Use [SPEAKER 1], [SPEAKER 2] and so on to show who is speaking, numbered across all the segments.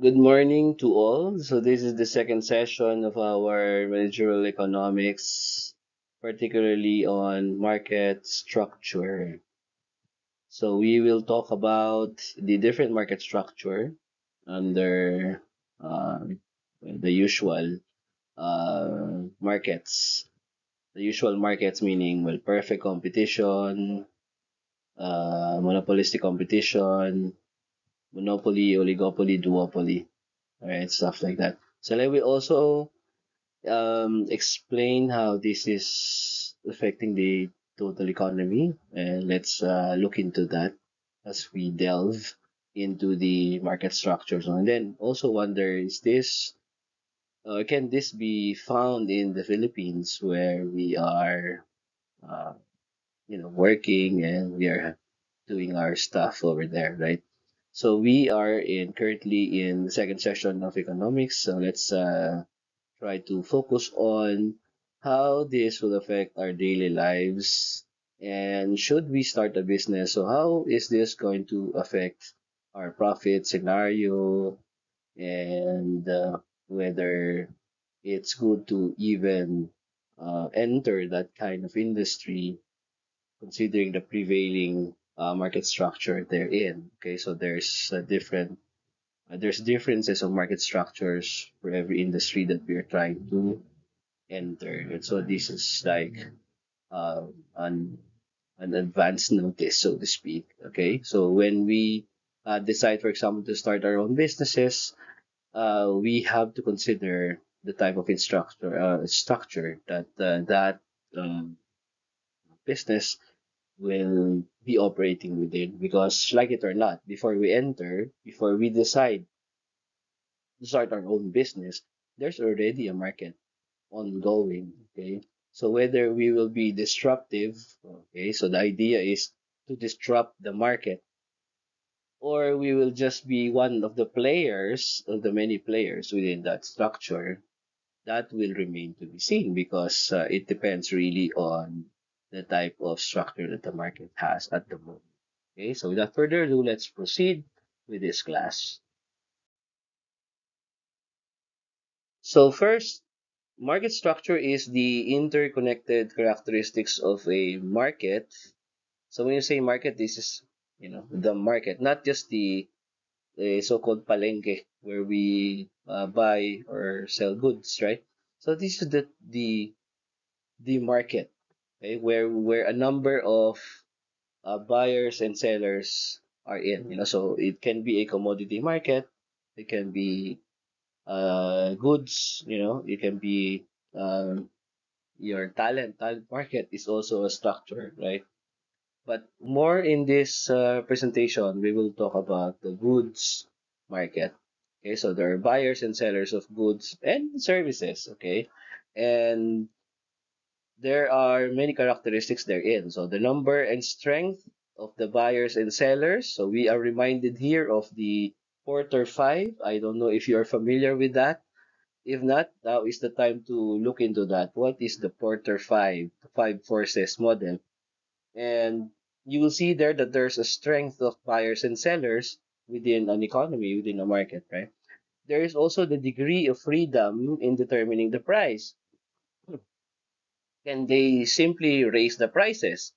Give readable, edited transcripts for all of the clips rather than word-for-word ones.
[SPEAKER 1] Good morning to all. So this is the second session of our managerial economics, particularly on market structure. So we will talk about the different market structure under the usual markets. The usual markets meaning well perfect competition, monopolistic competition, monopoly, oligopoly, duopoly. All right, stuff like that. So I will also explain how this is affecting the total economy, and let's look into that as we delve into the market structures. And then also wonder, is this can this be found in the Philippines where we are, uh, working and we are doing our stuff over there, right? So we are in currently in the second session of economics. So let's try to focus on how this will affect our daily lives and should we start a business. So how is this going to affect our profit scenario and whether it's good to even enter that kind of industry considering the prevailing market structure they're in. Okay, so there's differences of market structures for every industry that we're trying to enter, and so this is like uh, an an advance notice, so to speak. Okay, so when we decide, for example, to start our own businesses, we have to consider the type of structure that um, business will be operating within, because like it or not, before we decide to start our own business, there's already a market ongoing. Okay, so whether we will be disruptive, okay, so the idea is to disrupt the market, or we will just be one of the players of the many players within that structure, that will remain to be seen, because it depends really on the type of structure that the market has at the moment. Okay, so without further ado, let's proceed with this class. So first, market structure is the interconnected characteristics of a market. So when you say market, this is, the market, not just the so-called palengke where we buy or sell goods, right? So this is the market, okay, where a number of buyers and sellers are in. So it can be a commodity market, it can be goods, it can be um, your talent market is also a structure, right? But more in this presentation, we will talk about the goods market. Okay, so there are buyers and sellers of goods and services. Okay, and there are many characteristics therein. So the number and strength of the buyers and sellers. So we are reminded here of the Porter 5. I don't know if you are familiar with that. If not, now is the time to look into that. What is the Porter 5, the 5 forces model? And you will see there that there's a strength of buyers and sellers within an economy, within a market, right? There is also the degree of freedom in determining the price. Can they simply raise the prices?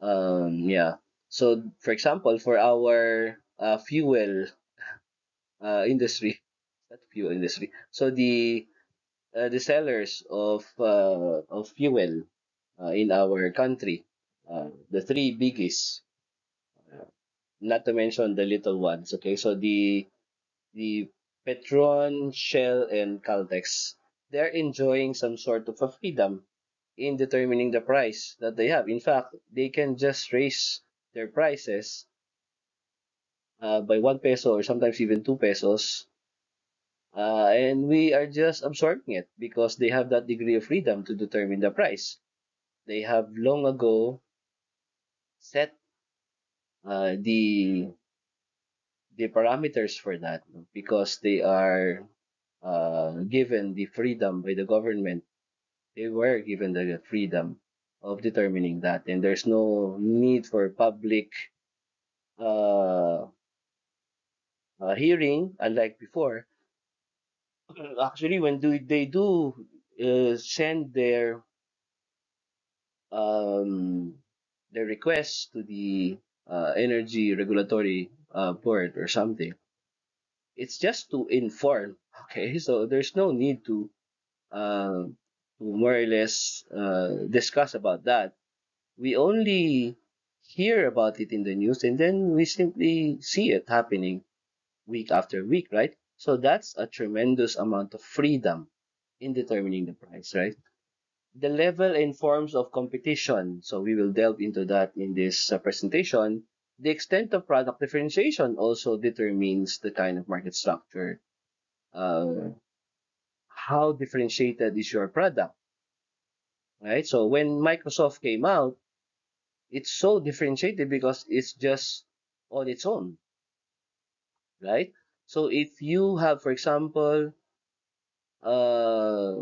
[SPEAKER 1] Yeah. So, for example, for our fuel industry, not fuel industry. So the sellers of fuel in our country, the three biggies, not to mention the little ones. Okay, so the Petron, Shell, and Caltex, they're enjoying some sort of a freedom in determining the price that they have. In fact, they can just raise their prices by 1 peso or sometimes even 2 pesos, and we are just absorbing it because they have that degree of freedom to determine the price. They have long ago set the parameters for that, no? Because they are given the freedom by the government. They were given the freedom of determining that, and there's no need for public uh, hearing, unlike before. Actually, when they do send um, their requests to the energy regulatory board or something, it's just to inform. Okay, so there's no need uh, to more or less discuss about that. We only hear about it in the news and then we simply see it happening week after week, right? So that's a tremendous amount of freedom in determining the price, right? The level and forms of competition. So we will delve into that in this presentation. The extent of product differentiation also determines the kind of market structure. How differentiated is your product, right? So when Microsoft came out, it's so differentiated because it's just on its own, right? So if you have, for example, uh,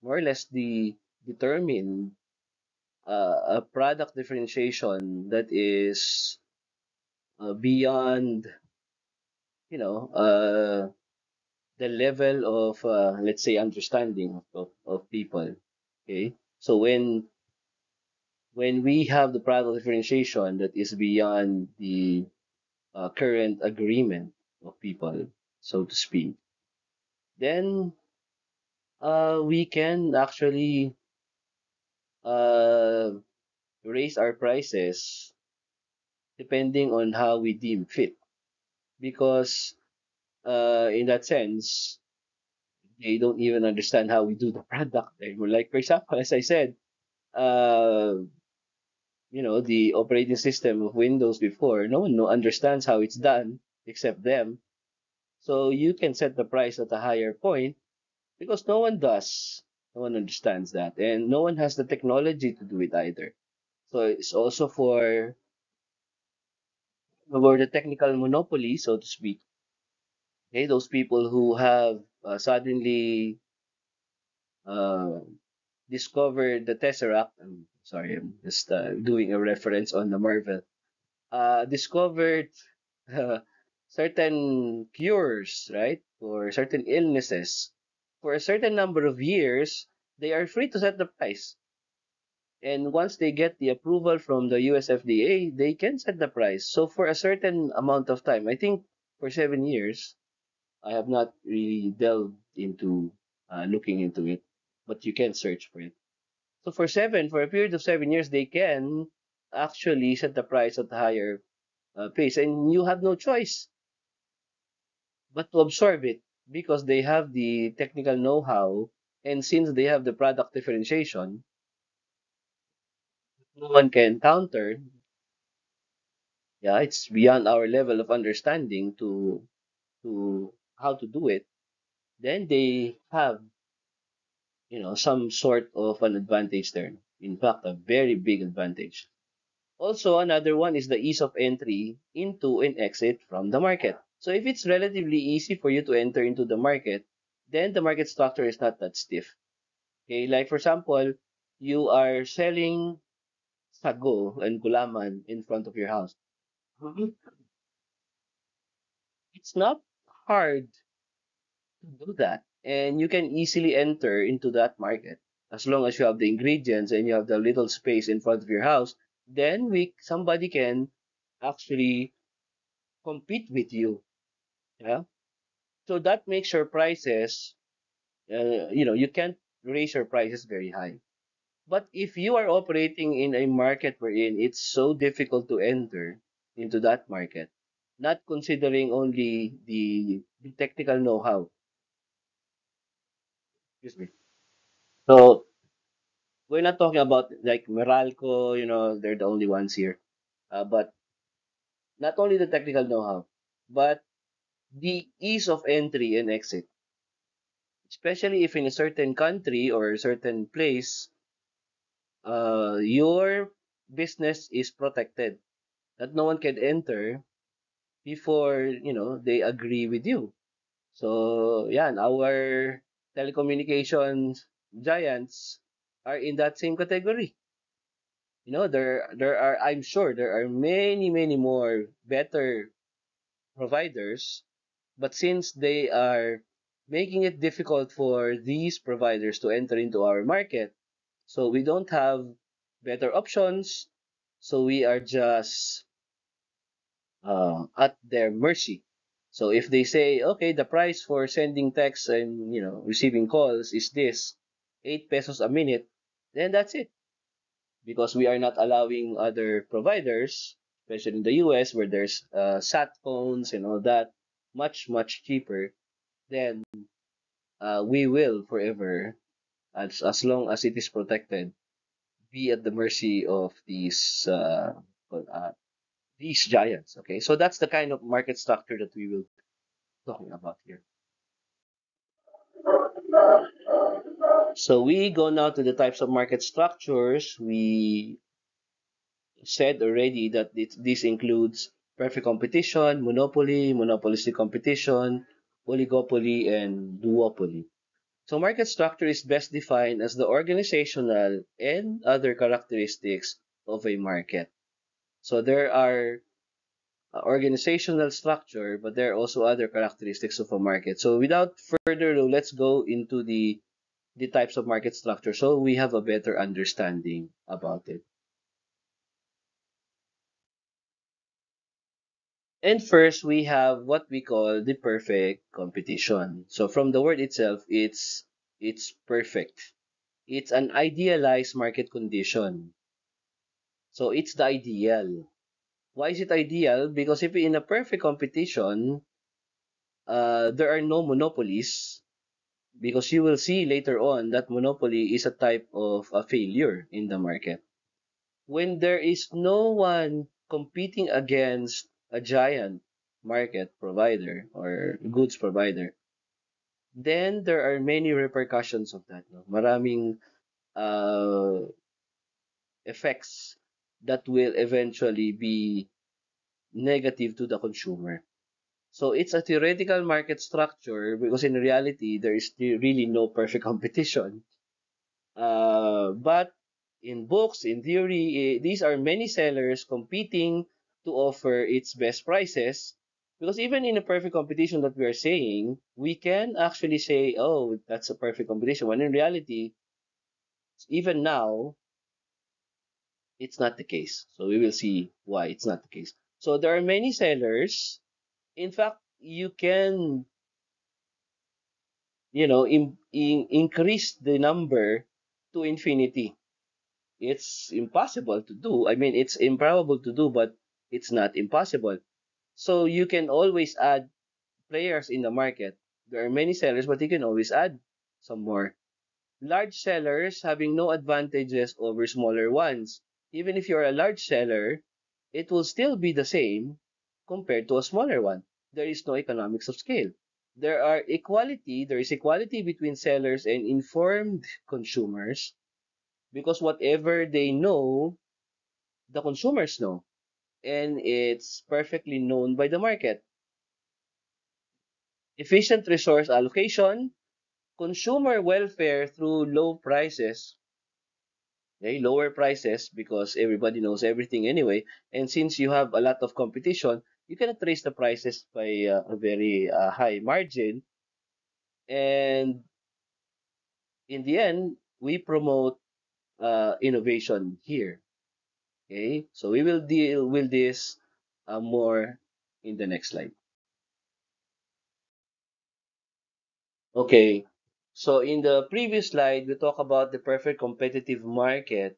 [SPEAKER 1] more or less the determine a product differentiation that is beyond, you know, the level of, let's say, understanding of people. Okay, so when we have the product differentiation that is beyond the current agreement of people, so to speak, then we can actually uh, raise our prices depending on how we deem fit. Because in that sense, they don't even understand how we do the product. Like, for example, as I said, uh, the operating system of Windows before, no one understands how it's done except them. So you can set the price at a higher point because no one does. No one understands that. And no one has the technology to do it either. So it's also for the technical monopoly, so to speak. Okay, those people who have suddenly uh, discovered the Tesseract. I'm sorry, I'm just doing a reference on the Marvel. Discovered uh, certain cures, right, for certain illnesses. For a certain number of years, they are free to set the price. And once they get the approval from the US FDA, they can set the price. So for a certain amount of time, I think for 7 years, I have not really delved into looking into it, but you can search for it. So for a period of 7 years, they can actually set the price at a higher pace, and you have no choice but to absorb it because they have the technical know-how, and since they have the product differentiation, no one can counter. Yeah, it's beyond our level of understanding to how to do it. Then they have some sort of an advantage there. In fact, a very big advantage. Also, another one is the ease of entry into and exit from the market. So if it's relatively easy for you to enter into the market, then the market structure is not that stiff. Okay, like for example, you are selling sago and gulaman in front of your house. Mhm. It's not hard to do that, and you can easily enter into that market as long as you have the ingredients and you have the little space in front of your house. Then somebody can actually compete with you. Yeah. So that makes your prices, you can't raise your prices very high. But if you are operating in a market wherein it's so difficult to enter into that market, not considering only the technical know-how, excuse me. So we're not talking about like Meralco, they're the only ones here. But not only the technical know-how, but the ease of entry and exit, especially if in a certain country or a certain place, your business is protected, that no one can enter before they agree with you. So yeah, and our telecommunications giants are in that same category. There are, I'm sure there are many more better providers But since they are making it difficult for these providers to enter into our market, so we don't have better options. So we are just at their mercy. So if they say, okay, the price for sending texts and receiving calls is this, 8 pesos a minute, then that's it. Because we are not allowing other providers, especially in the US where there's sat phones and all that, much cheaper, then we will forever, as long as it is protected, be at the mercy of these giants. Okay, so that's the kind of market structure that we will be talking about here. So we go now to the types of market structures. We said already that this includes perfect competition, monopoly, monopolistic competition, oligopoly, and duopoly. So market structure is best defined as the organizational and other characteristics of a market. So there are organizational structure, but there are also other characteristics of a market. So without further ado, let's go into the types of market structure so we have a better understanding about it. And first, we have what we call the perfect competition. So from the word itself, it's perfect. It's an idealized market condition. So it's the ideal. Why is it ideal? Because if in a perfect competition, there are no monopolies, because you will see later on that monopoly is a type of a failure in the market. When there is no one competing against a giant market provider or goods provider, then there are many repercussions of that. No? Maraming uh, effects that will eventually be negative to the consumer. So it's a theoretical market structure because in reality, there is really no perfect competition. But in books, in theory, these are many sellers competing to offer its best prices. Because even in a perfect competition that we are saying, we can actually say, oh, that's a perfect competition. When in reality, even now, it's not the case. So we will see why it's not the case. So there are many sellers. In fact, you can, increase the number to infinity. It's impossible to do. I mean, it's improbable to do, but it's not impossible. So you can always add players in the market. There are many sellers, but you can always add some more. Large sellers having no advantages over smaller ones. Even if you're a large seller, it will still be the same compared to a smaller one. There is no economics of scale. There is equality between sellers and informed consumers because whatever they know, the consumers know, and it's perfectly known by the market. Efficient resource allocation, consumer welfare through low prices. Okay, lower prices because everybody knows everything anyway. And since you have a lot of competition, you cannot raise the prices by a very high margin. And in the end, we promote innovation here. Okay, so we will deal with this more in the next slide. Okay, so in the previous slide, we talked about the perfect competitive market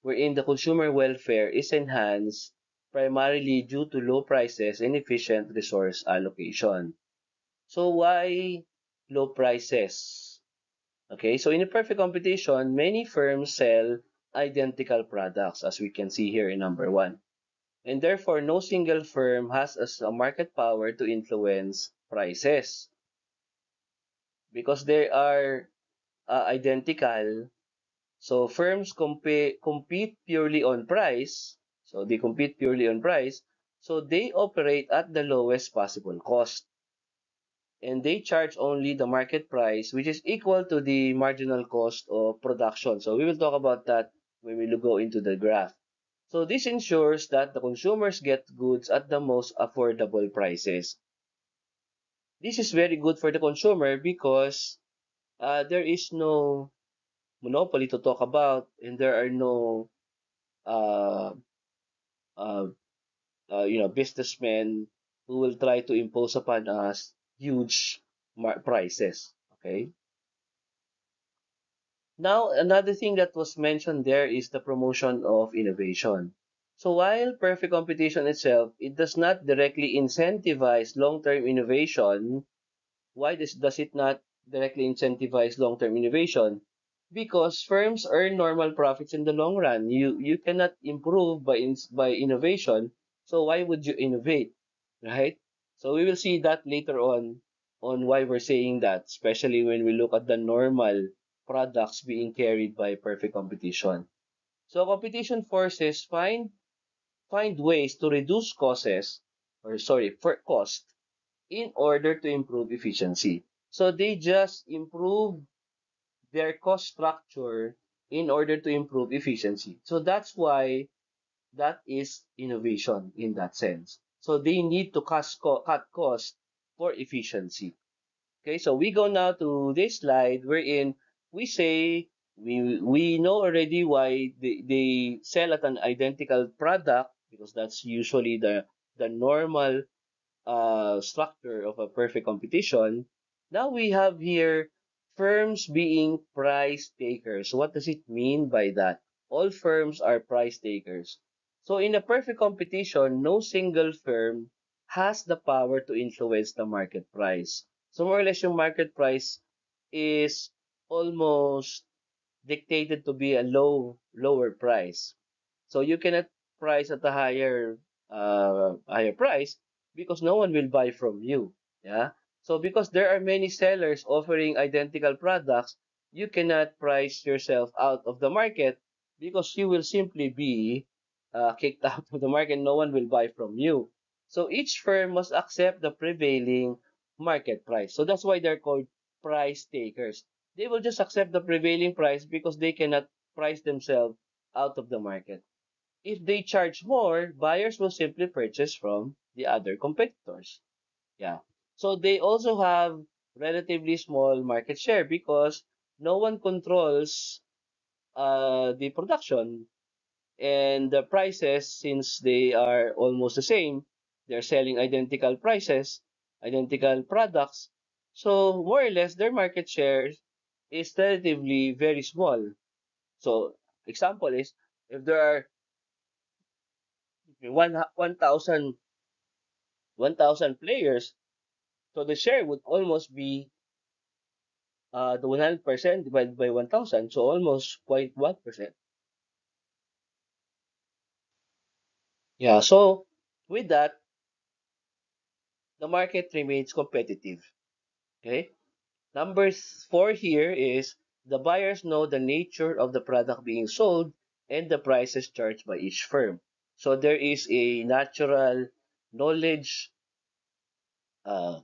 [SPEAKER 1] wherein the consumer welfare is enhanced primarily due to low prices and efficient resource allocation. So why low prices? Okay, so in a perfect competition, many firms sell identical products as we can see here in number one. And therefore, no single firm has a market power to influence prices because they are identical. So firms compete purely on price. So they compete purely on price. So they operate at the lowest possible cost. And they charge only the market price, which is equal to the marginal cost of production. So we will talk about that when we go into the graph. So this ensures that the consumers get goods at the most affordable prices. this is very good for the consumer because there is no monopoly to talk about, and there are no uh, uh, businessmen who will try to impose upon us huge prices. Okay. Now, another thing that was mentioned there is the promotion of innovation. So while perfect competition itself, it does not directly incentivize long-term innovation. Why does it not directly incentivize long-term innovation? Because firms earn normal profits in the long run. You cannot improve by innovation. So why would you innovate, right? So we will see that later on why we're saying that, especially when we look at the normal products being carried by perfect competition. So competition forces find ways to reduce costs, or sorry, for cost, in order to improve efficiency. So they just improve their cost structure in order to improve efficiency. So that's why that is innovation in that sense. So they need to cut cost for efficiency. Okay, so we go now to this slide wherein we say we know already why they sell at an identical product, because that's usually the normal structure of a perfect competition. Now we have here firms being price takers. What does it mean by that? All firms are price takers. So in a perfect competition, no single firm has the power to influence the market price. So more or less yung market price is almost dictated to be a lower price. So you cannot price at a higher price because no one will buy from you. Yeah. So because there are many sellers offering identical products, you cannot price yourself out of the market because you will simply be kicked out of the market. No one will buy from you. So each firm must accept the prevailing market price. So that's why they're called price takers. They will just accept the prevailing price because they cannot price themselves out of the market. If they charge more, buyers will simply purchase from the other competitors. Yeah. So they also have relatively small market share because no one controls the production and the prices. Since they are almost the same, they're selling identical prices, identical products. So more or less their market share is relatively very small. So example is if there are 1,000 1,000 players, so the share would almost be the 100% divided by 1,000, so almost 0.1%. Yeah, so with that, the market remains competitive. Okay. Number four here is the buyers know the nature of the product being sold and the prices charged by each firm. So there is a natural knowledge.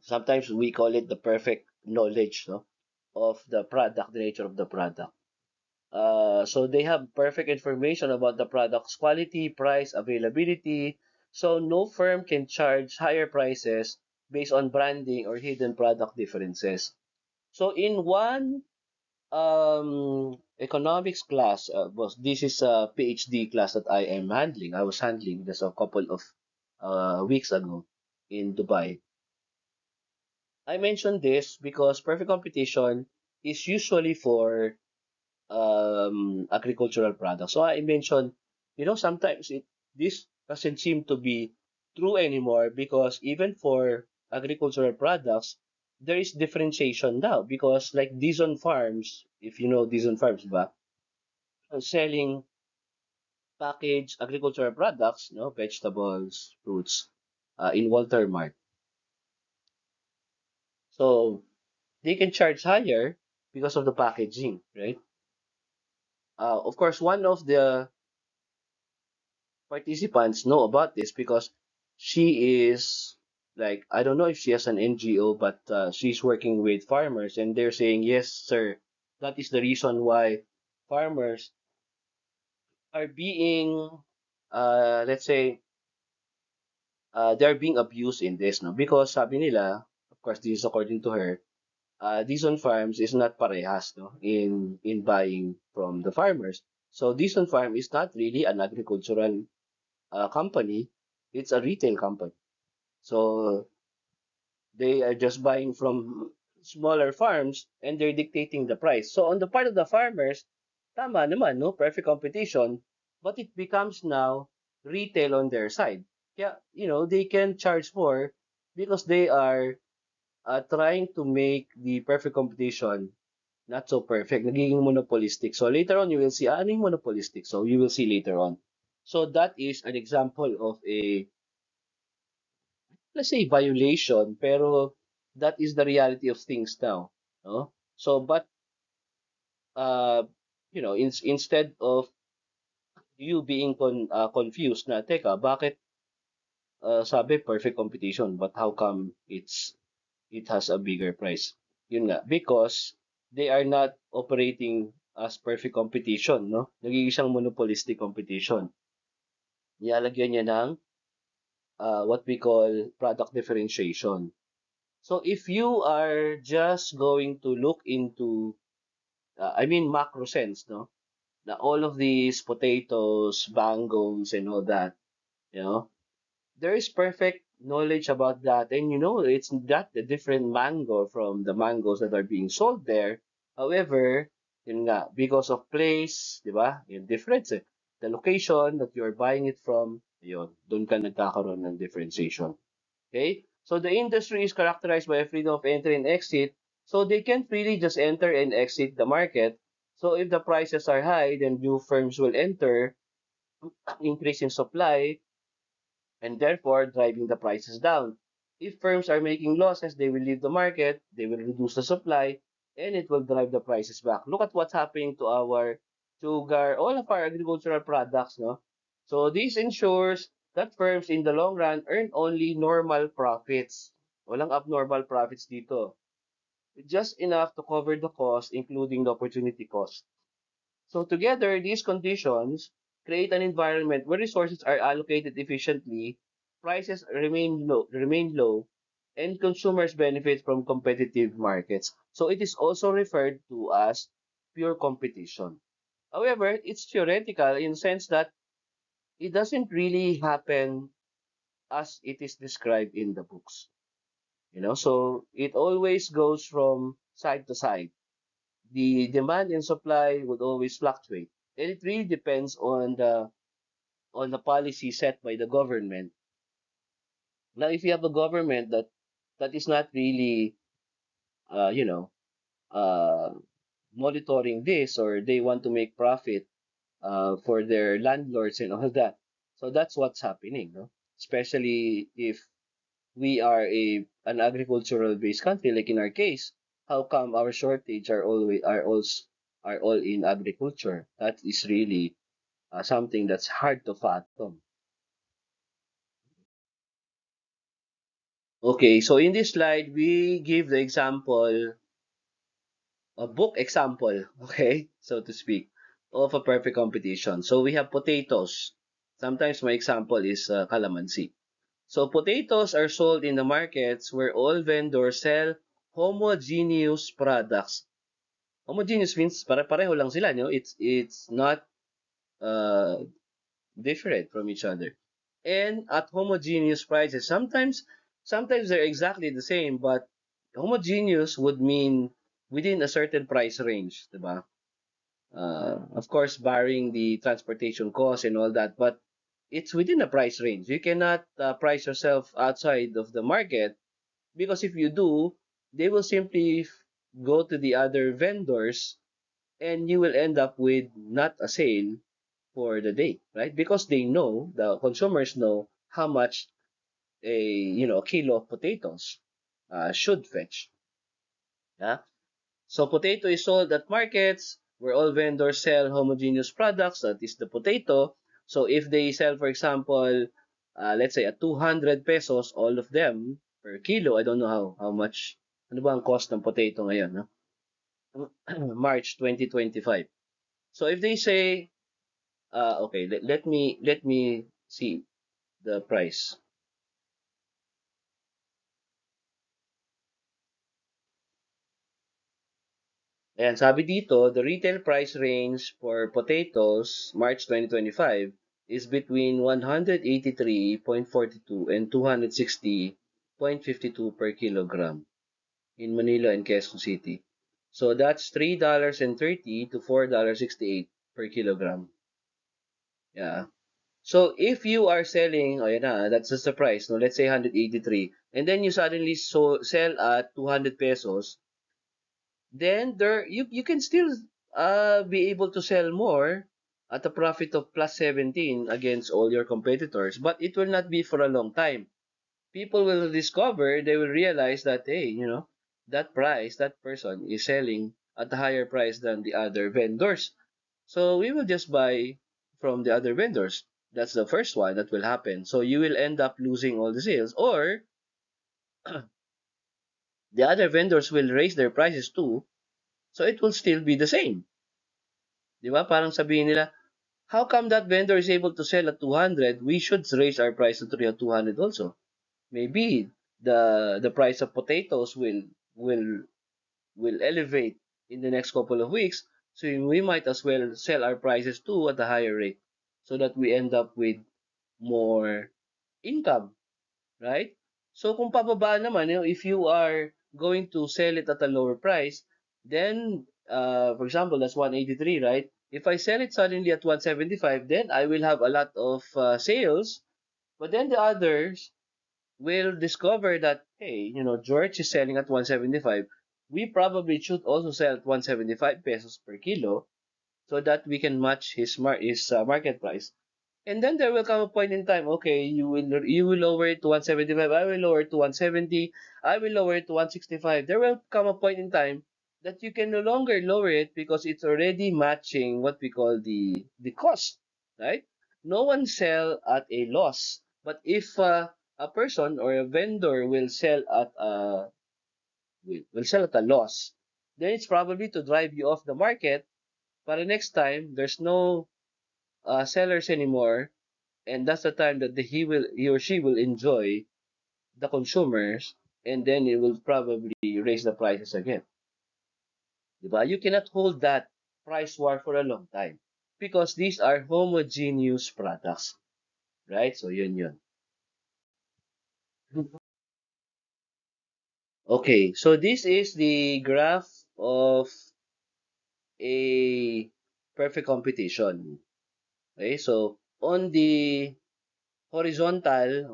[SPEAKER 1] Sometimes we call it the perfect knowledge, no, of the product, the nature of the product. So they have perfect information about the product's quality, price, availability. So no firm can charge higher prices based on branding or hidden product differences. So in one economics class, was this is a PhD class that I am handling. I was handling just a couple of weeks ago in Dubai. I mentioned this because perfect competition is usually for agricultural products. So I mentioned, sometimes this doesn't seem to be true anymore because even for agricultural products, there is differentiation now because like Dizon Farms, if you know Dizon Farms, ba, selling packaged agricultural products, vegetables, fruits, in Walter Mart. So they can charge higher because of the packaging, right? Of course, one of the participants know about this because she is like, I don't know if she has an NGO, but she's working with farmers and they're saying, yes, sir, that is the reason why farmers are being, let's say, they're being abused in this, no? Because sabi nila, of course, this is according to her, Dizon Farms is not parehas, no, in buying from the farmers. So Dizon Farm is not really an agricultural company; it's a retail company. So they are just buying from smaller farms and they're dictating the price. So on the part of the farmers, tama naman, no, perfect competition, but it becomes now retail on their side. Yeah, they can charge more because they are trying to make the perfect competition not so perfect, nagiging monopolistic. So later on, you will see, ano yung monopolistic? So you will see later on. So that is an example of a, let's say, violation, pero that is the reality of things now. No? So, but, uh, instead of you being confused na, teka, bakit sabi perfect competition, but how come it has a bigger price? Yun nga, because they are not operating as perfect competition, no? Nagiging siyang monopolistic competition. Nilalagyan niya ng what we call product differentiation. So if you are just going to look into, I mean macro sense, no? Na all of these potatoes, bangos, and all that, you know, there is perfect knowledge about that, and it's not the different mango from the mangoes that are being sold there. However, yun nga, because of place, di ba? Yung difference eh. The location that you're buying it from, yun, doon ka nagkakaroon ng differentiation. Okay? So the industry is characterized by a freedom of entry and exit. So they can't really just enter and exit the market. So if the prices are high, then new firms will enter, increase in supply, and therefore driving the prices down. If firms are making losses, they will leave the market, they will reduce the supply, and it will drive the prices back. Look at what's happening to our sugar, all of our agricultural products, no? So this ensures that firms in the long run earn only normal profits. Walang abnormal profits dito. Just enough to cover the cost, including the opportunity cost. So together, these conditions create an environment where resources are allocated efficiently, prices remain low, and consumers benefit from competitive markets. So it is also referred to as pure competition. However, it's theoretical in the sense that it doesn't really happen as it is described in the books. So it always goes from side to side. The demand and supply would always fluctuate. And it really depends on the policy set by the government. Now, if you have a government that is not really, uh, you know, uh, monitoring this, or they want to make profit for their landlords and all that, so that's what's happening, no? Especially if we are an agricultural based country, like in our case, how come our shortage are all in agriculture? That is really something that's hard to fathom. Okay, so in this slide, we give the example, a book example, okay, so to speak, of a perfect competition. So we have potatoes. Sometimes my example is calamansi. So potatoes are sold in the markets where all vendors sell homogeneous products. Homogeneous means pare-pareho lang sila, no? It's not uh, different from each other. And at homogeneous prices, sometimes they're exactly the same, but homogeneous would mean within a certain price range, diba? Of course, barring the transportation costs and all that, but it's within a price range. You cannot price yourself outside of the market, because if you do, they will simply go to the other vendors, and you will end up with not a sale for the day, right? Because the consumers know how much a kilo of potatoes should fetch. Yeah. So potato is sold at markets where all vendors sell homogeneous products. That is the potato. So if they sell, for example, let's say at 200 pesos, all of them per kilo. I don't know how much. Ano ba ang cost ng potato ngayon? No? March 2025. So if they say, okay, let me see the price. Ayan, sabi dito, the retail price range for potatoes March 2025 is between 183.42 and 260.52 per kilogram in Manila and Quezon City. So that's $3.30 to $4.68 per kilogram. Yeah. So if you are selling, oh yan na, that's just the price, no? Let's say 183, and then you suddenly sell at 200 pesos, then there you can still be able to sell more at a profit of plus 17 against all your competitors, but it will not be for a long time. People will discover, they will realize that, hey, that price, that person is selling at a higher price than the other vendors. So we will just buy from the other vendors. That's the first one that will happen. So you will end up losing all the sales, or the other vendors will raise their prices too, so it will still be the same. Di ba? Parang sabihin nila, how come that vendor is able to sell at 200? We should raise our price to 200 also. Maybe the price of potatoes will will elevate in the next couple of weeks. So we might as well sell our prices too at a higher rate so that we end up with more income, right? So kung pababa naman, if you are going to sell it at a lower price, then for example, that's 183, right? If I sell it suddenly at 175, then I will have a lot of sales, but then the others will discover that, hey, George is selling at 175. We probably should also sell at 175 pesos per kilo so that we can match his market price. And then there will come a point in time, okay, you will lower it to 175, I will lower it to 170, I will lower it to 165. There will come a point in time that you can no longer lower it because it's already matching what we call the cost, right? No one sell at a loss. But if a person or a vendor will sell at a loss, then it's probably to drive you off the market. But the next time there's no sellers anymore, and that's the time that he or she will enjoy the consumers, and then it will probably raise the prices again. Diba? You cannot hold that price war for a long time because these are homogeneous products, right? So yun. Okay, so this is the graph of a perfect competition. Okay, so on the horizontal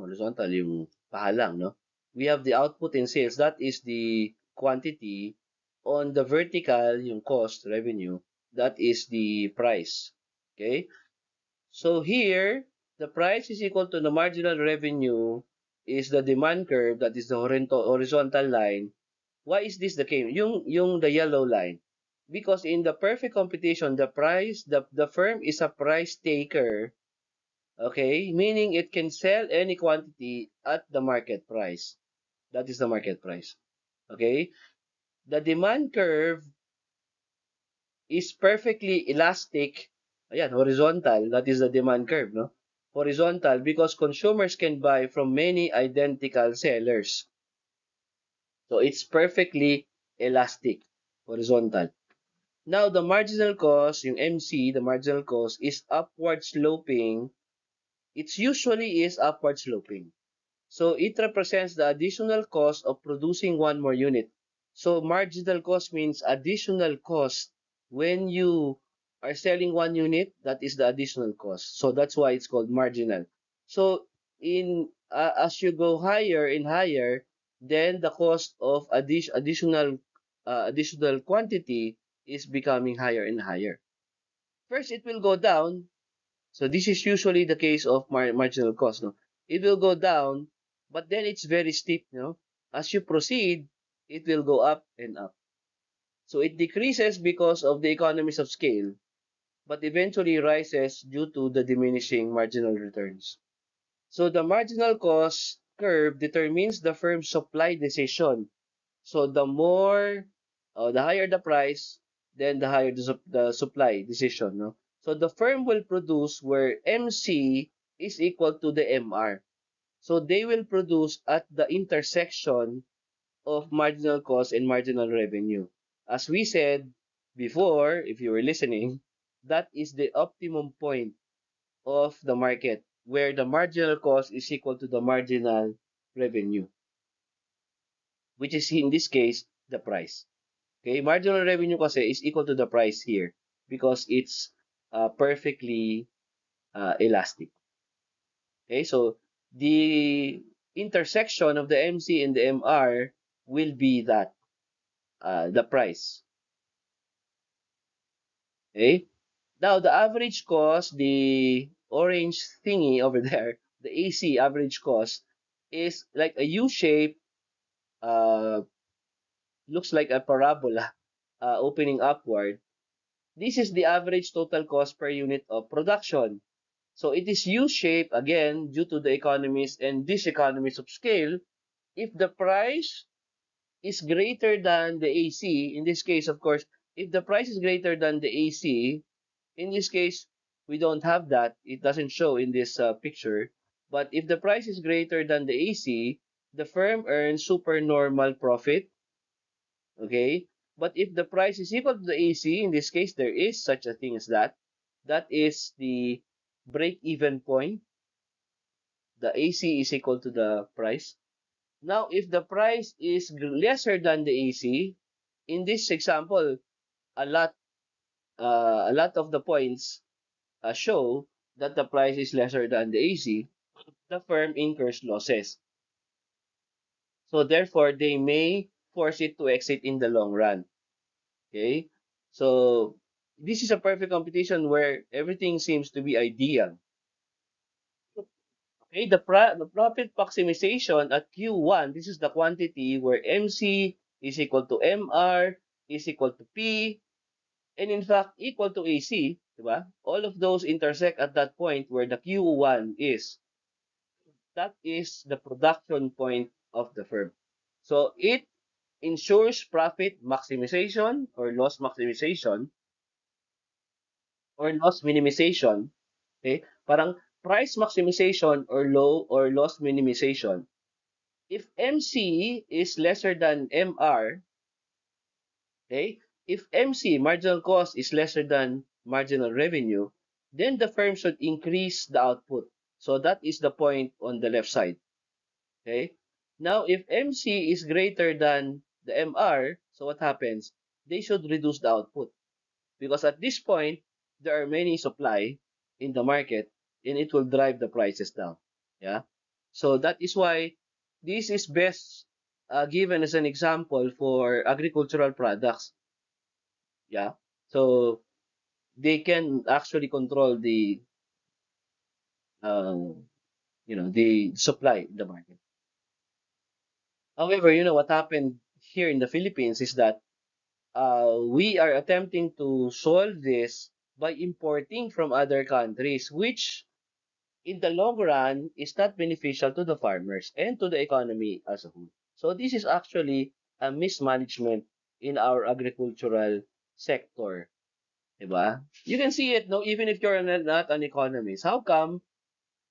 [SPEAKER 1] yung pahalang, no? We have the output in sales, that is the quantity. On the vertical, yung cost, revenue, that is the price. Okay? So here, the price is equal to the marginal revenue is the demand curve, that is the horizontal line. Why is this the case? Yung the yellow line. Because in the perfect competition, the firm is a price taker. Okay, meaning it can sell any quantity at the market price. That is the market price. Okay, the demand curve is perfectly elastic. Ayan, horizontal. That is the demand curve, no? Horizontal because consumers can buy from many identical sellers. So it's perfectly elastic, horizontal. Now, the marginal cost, yung MC, the marginal cost, is upward sloping. It usually is upward sloping. So it represents the additional cost of producing one more unit. So marginal cost means additional cost. When you are selling one unit, that is the additional cost. So that's why it's called marginal. So in as you go higher and higher, then the cost of additional quantity is becoming higher and higher. First, it will go down. So this is usually the case of marginal cost. No, it will go down, but then it's very steep. As you proceed, it will go up and up. So it decreases because of the economies of scale, but eventually rises due to the diminishing marginal returns. So the marginal cost curve determines the firm's supply decision. So the higher the price, then the higher the supply decision. No? So the firm will produce where MC is equal to the MR. So they will produce at the intersection of marginal cost and marginal revenue. As we said, Before, if you were listening, that is the optimum point of the market where the marginal cost is equal to the marginal revenue, which is in this case the price. Okay, marginal revenue kasi is equal to the price here because it's perfectly elastic. Okay, so the intersection of the MC and the MR will be that the price. Okay, now the average cost, the orange thingy over there, the AC average cost is like a U shape, uh, looks like a parabola opening upward. This is the average total cost per unit of production. So it is U-shaped again due to the economies and diseconomies of scale. If the price is greater than the AC, in this case, of course, if the price is greater than the AC, in this case, we don't have that. It doesn't show in this picture. But if the price is greater than the AC, the firm earns supernormal profit. Okay? But if the price is equal to the AC, in this case, there is such a thing as that. That is the break-even point. The AC is equal to the price. Now, if the price is lesser than the AC, in this example, a lot, a lot of the points show that the price is lesser than the AC. The firm incurs losses. So therefore, they may force it to exit in the long run. Okay? So this is a perfect competition where everything seems to be ideal. Okay, the profit maximization at Q1, this is the quantity where MC is equal to MR is equal to P, and in fact equal to AC, diba? All of those intersect at that point where the Q1 is. That is the production point of the firm. So it ensures profit maximization or loss minimization. Okay? Parang price maximization or loss minimization. If MC is lesser than MR, okay? If MC, marginal cost, is lesser than marginal revenue, then the firm should increase the output. So that is the point on the left side. Okay? Now, if MC is greater than the MR, so what happens? They should reduce the output. Because at this point, there are many supply in the market and it will drive the prices down. Yeah. So that is why this is best given as an example for agricultural products. Yeah. So they can actually control the um, the supply in the market. However, what happened here in the Philippines is that we are attempting to solve this by importing from other countries, which in the long run is not beneficial to the farmers and to the economy as a whole. So this is actually a mismanagement in our agricultural sector, diba? You can see it, no, even if you're not an economist. How come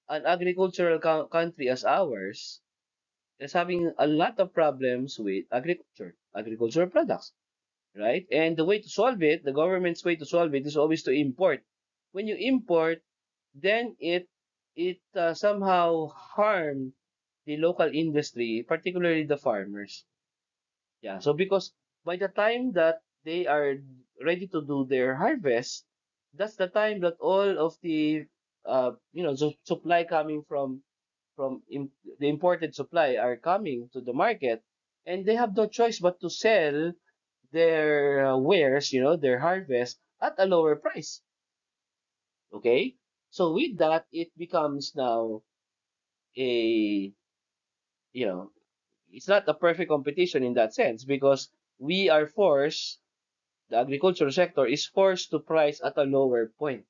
[SPEAKER 1] an agricultural country as ours is having a lot of problems with agricultural products, right? And the way to solve it, the government's way to solve it is always to import. When you import, then it somehow harm the local industry, particularly the farmers. Yeah. So because by the time that they are ready to do their harvest, that's the time that all of the supply coming from the imported supply are coming to the market, and they have no choice but to sell their wares, their harvest at a lower price. Okay? So with that, it becomes now a, you know, it's not a perfect competition in that sense because we are forced, the agricultural sector is forced to price at a lower point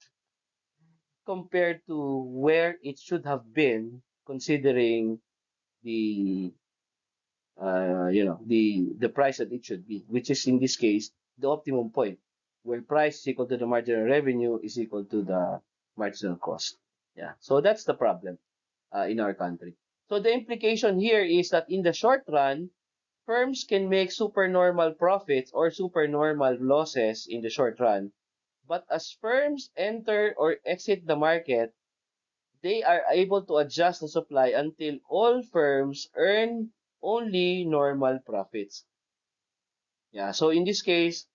[SPEAKER 1] compared to where it should have been considering the the price that it should be, which is in this case the optimum point, where price is equal to the marginal revenue is equal to the marginal cost. Yeah, so that's the problem in our country. So the implication here is that in the short run, firms can make supernormal profits or supernormal losses in the short run. But as firms enter or exit the market, they are able to adjust the supply until all firms earn only normal profits. Yeah, so in this case,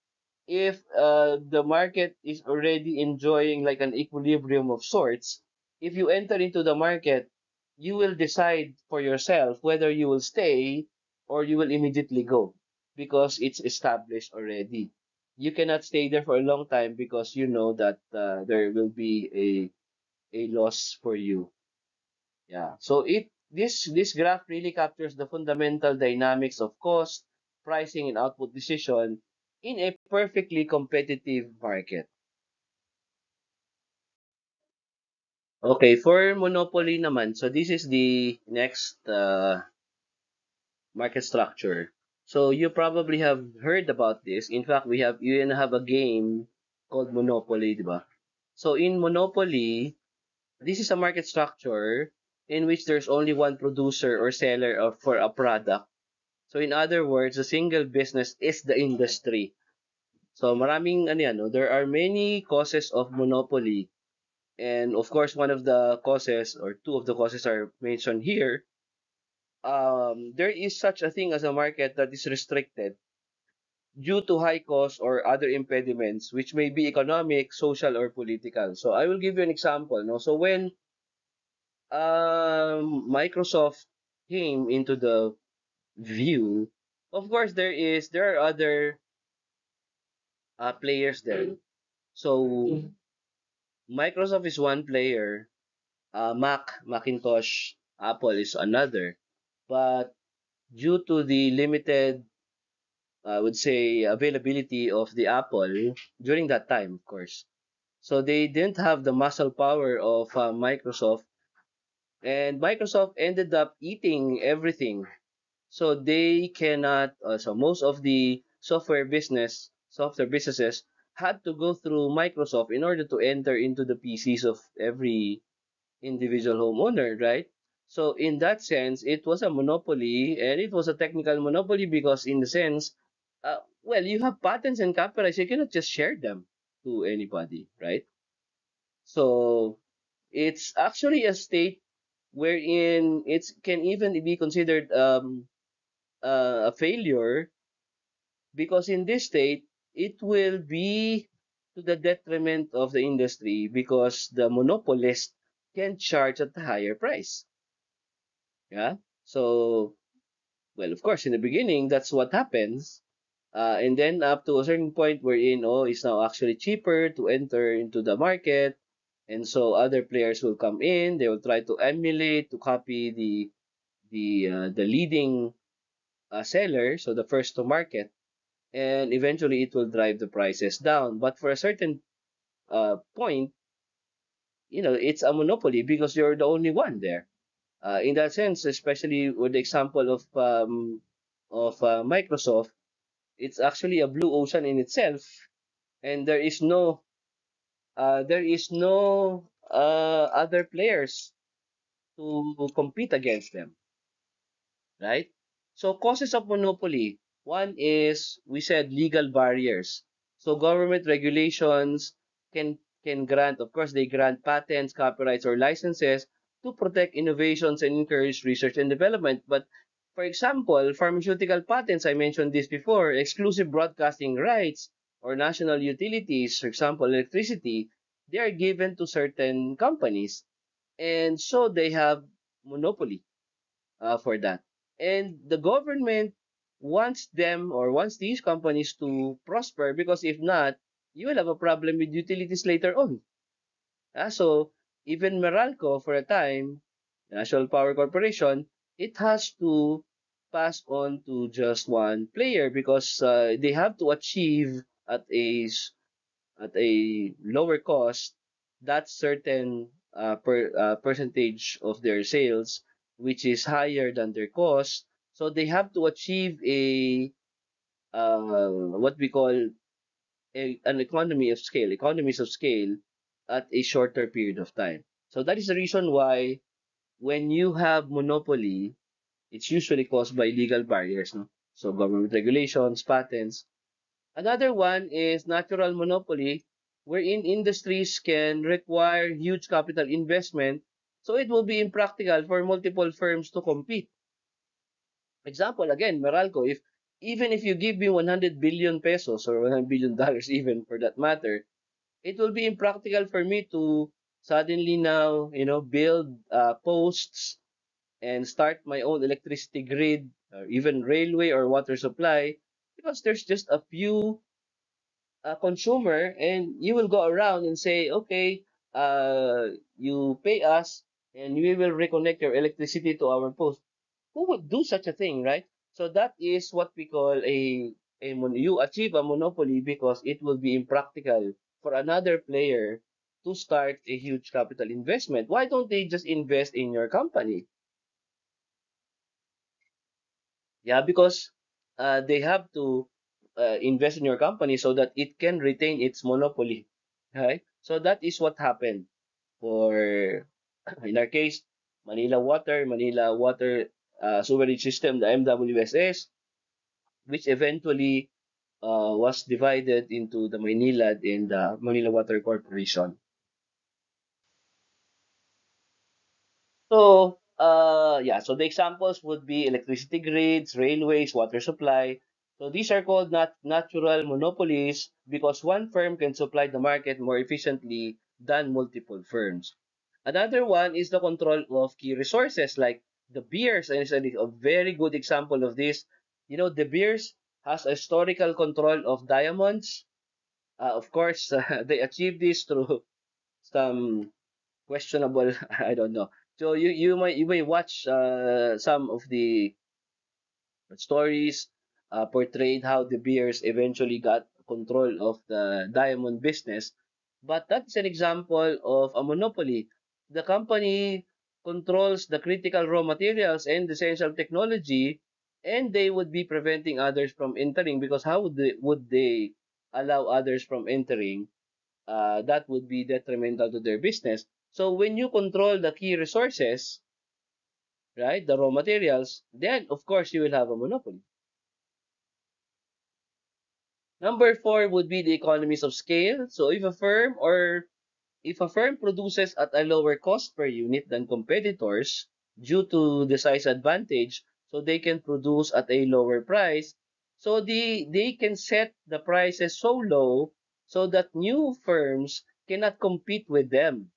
[SPEAKER 1] if the market is already enjoying like an equilibrium of sorts, if you enter into the market, you will decide for yourself whether you will stay or you will immediately go because it's established already. You cannot stay there for a long time because you know that there will be a loss for you. Yeah. So this graph really captures the fundamental dynamics of cost, pricing, and output decision in a perfectly competitive market. Okay, for monopoly naman, so this is the next market structure. So you probably have heard about this. In fact, we even have a game called Monopoly, di ba? So in Monopoly, this is a market structure in which there's only one producer or seller for a product. So in other words, a single business is the industry. So maraming ano yan, no? There are many causes of monopoly. And of course, one of the causes or two of the causes are mentioned here. There is such a thing as a market that is restricted due to high costs or other impediments, which may be economic, social, or political. So I will give you an example. No? So when Microsoft came into the view, of course there are other players there. So Microsoft is one player, Macintosh, Apple is another. But due to the limited, I would say, availability of the Apple during that time, of course. So they didn't have the muscle power of Microsoft, and Microsoft ended up eating everything. So they cannot. So most of the software businesses had to go through Microsoft in order to enter into the PCs of every individual homeowner, right? So in that sense, it was a monopoly, and it was a technical monopoly because, in the sense, well, you have patents and copyrights, you cannot just share them to anybody, right? So it's actually a state wherein it can even be considered a failure because in this state it will be to the detriment of the industry because the monopolist can charge at a higher price. Yeah. So, well, of course, in the beginning, that's what happens. And then up to a certain point wherein, oh, it's now actually cheaper to enter into the market. And so other players will come in. They will try to emulate, to copy the leading seller, so the first to market. And eventually it will drive the prices down. But for a certain point, it's a monopoly because you're the only one there. In that sense, especially with the example of Microsoft, it's actually a blue ocean in itself, and there is no other players to compete against them, right? So causes of monopoly. One is we said legal barriers. So government regulations can grant, of course, they grant patents, copyrights, or licenses to protect innovations and encourage research and development. But for example, pharmaceutical patents, I mentioned this before, exclusive broadcasting rights or national utilities, for example, electricity, they are given to certain companies. And so they have monopoly for that. And the government wants them or wants these companies to prosper because if not, you will have a problem with utilities later on. So even Meralco, for a time, National Power Corporation, it has to pass on to just one player because they have to achieve at a lower cost that certain percentage of their sales, which is higher than their cost. So they have to achieve what we call an economies of scale at a shorter period of time. So that is the reason why when you have monopoly, it's usually caused by legal barriers. No? So government regulations, patents. Another one is natural monopoly, wherein industries can require huge capital investment, so it will be impractical for multiple firms to compete. Example again, Meralco, if even if you give me 100 billion pesos or 100 billion dollars even for that matter, it will be impractical for me to suddenly now, build posts and start my own electricity grid or even railway or water supply because there's just a few consumer and you will go around and say, okay, you pay us and we will reconnect your electricity to our post. Who would do such a thing, right? So that is what we call you achieve a monopoly because it will be impractical for another player to start a huge capital investment. Why don't they just invest in your company? Yeah, because they have to invest in your company so that it can retain its monopoly, right? So that is what happened for, in our case, Manila Water Sewerage System, the MWSS, which eventually was divided into the Maynilad and the Manila Water Corporation. So, yeah, so the examples would be electricity grids, railways, water supply. So these are called natural monopolies because one firm can supply the market more efficiently than multiple firms. Another one is the control of key resources like the beers, and it's a very good example of this. The beers has a historical control of diamonds. Of course, they achieved this through some questionable I don't know. So you may watch some of the stories portrayed how the Beers eventually got control of the diamond business, but that's an example of a monopoly. The company controls the critical raw materials and essential technology, and they would be preventing others from entering because how would they allow others from entering? That would be detrimental to their business. So when you control the key resources, right, the raw materials, then of course you will have a monopoly. Number four would be the economies of scale. So if a firm produces at a lower cost per unit than competitors due to the size advantage, so they can produce at a lower price. So they can set the prices so low so that new firms cannot compete with them.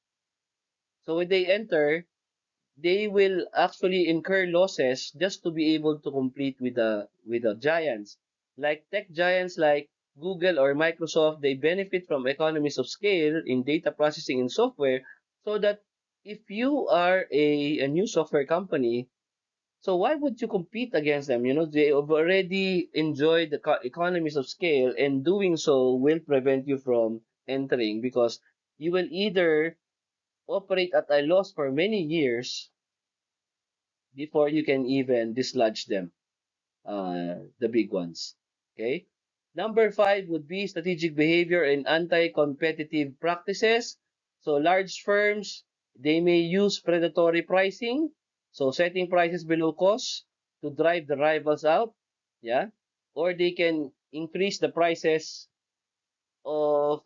[SPEAKER 1] So when they enter, they will actually incur losses just to be able to compete with the giants. Like tech giants like Google or Microsoft, they benefit from economies of scale in data processing and software so that if you are a new software company, so why would you compete against them? They have already enjoyed the economies of scale, and doing so will prevent you from entering because you will either operate at a loss for many years before you can even dislodge them, the big ones. Okay. Number five would be strategic behavior and anti-competitive practices. So large firms, they may use predatory pricing, so setting prices below cost to drive the rivals out. Yeah. Or they can increase the prices of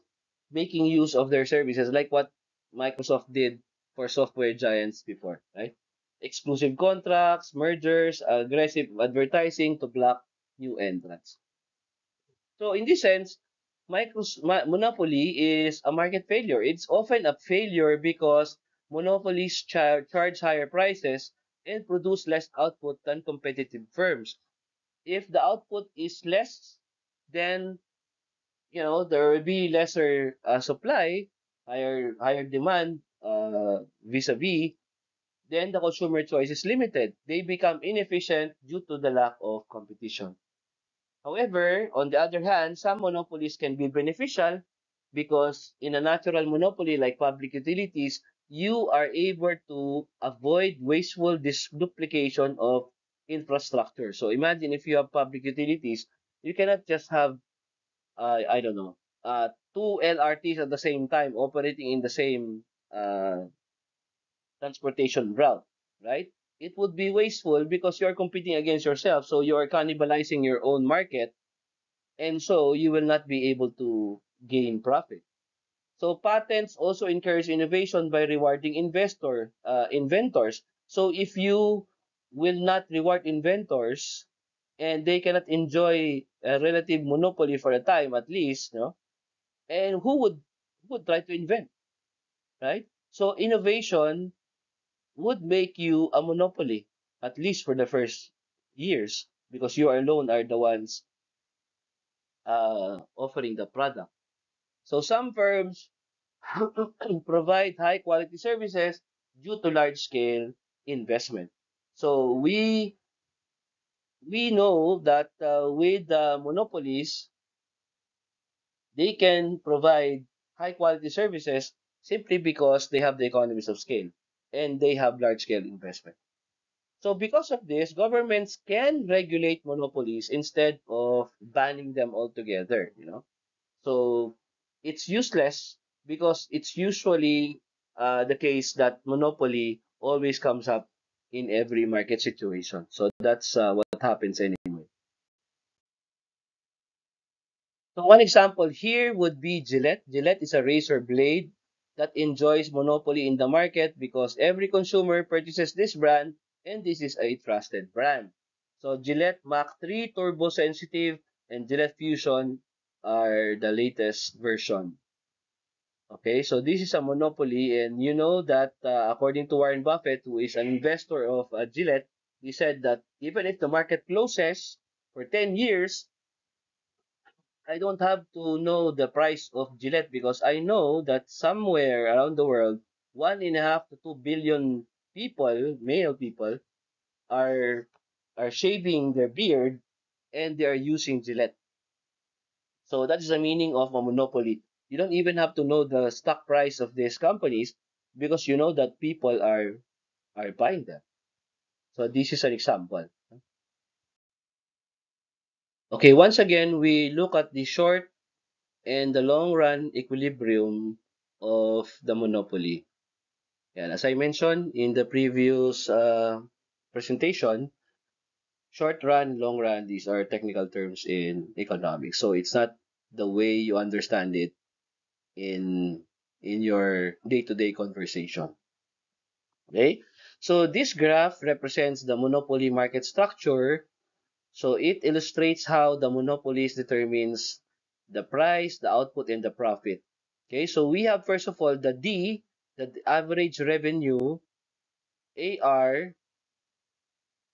[SPEAKER 1] making use of their services, like what Microsoft did for software giants before, right? Exclusive contracts, mergers, aggressive advertising to block new entrants. So in this sense, monopoly is a market failure. It's often a failure because monopolies charge higher prices and produce less output than competitive firms. If the output is less, then there will be lesser supply, higher demand vis-a-vis, then the consumer choice is limited. They become inefficient due to the lack of competition. However, on the other hand, some monopolies can be beneficial because in a natural monopoly like public utilities, you are able to avoid wasteful duplication of infrastructure. So imagine if you have public utilities, you cannot just have I don't know, two LRTs at the same time operating in the same transportation route, right? it would be wasteful because you're competing against yourself. So you are cannibalizing your own market, and so you will not be able to gain profit. So patents also encourage innovation by rewarding inventors. So if you will not reward inventors and they cannot enjoy a relative monopoly for a time at least, no, and who would try to invent, right? So innovation would make you a monopoly at least for the first years because you alone are the ones offering the product. So some firms provide high quality services due to large scale investment. So we know that with the monopolies, they can provide high quality services simply because they have the economies of scale and they have large scale investment. So because of this, governments can regulate monopolies instead of banning them altogether, you know. So it's useless because it's usually the case that monopoly always comes up in every market situation. So that's what happens anyway. So one example here would be Gillette. Gillette is a razor blade that enjoys monopoly in the market because every consumer purchases this brand and this is a trusted brand. So Gillette Mach 3 Turbo Sensitive and Gillette Fusion are the latest version. Okay, so this is a monopoly, and you know that according to Warren Buffett, who is an investor of Gillette, he said that even if the market closes for 10 years, I don't have to know the price of Gillette because I know that somewhere around the world, 1.5 to 2 billion people, male people, are are shaving their beard and they are using Gillette. So that is the meaning of a monopoly. You don't even have to know the stock price of these companies because you know that people are buying them. So this is an example. Okay, once again, we look at the short and the long run equilibrium of the monopoly. And as I mentioned in the previous presentation, short run, long run, these are technical terms in economics. So it's not the way you understand it in your day-to-day conversation. Okay? So this graph represents the monopoly market structure. So it illustrates how the monopolies determines the price, the output, and the profit. Okay, so we have first of all the D, the average revenue, AR,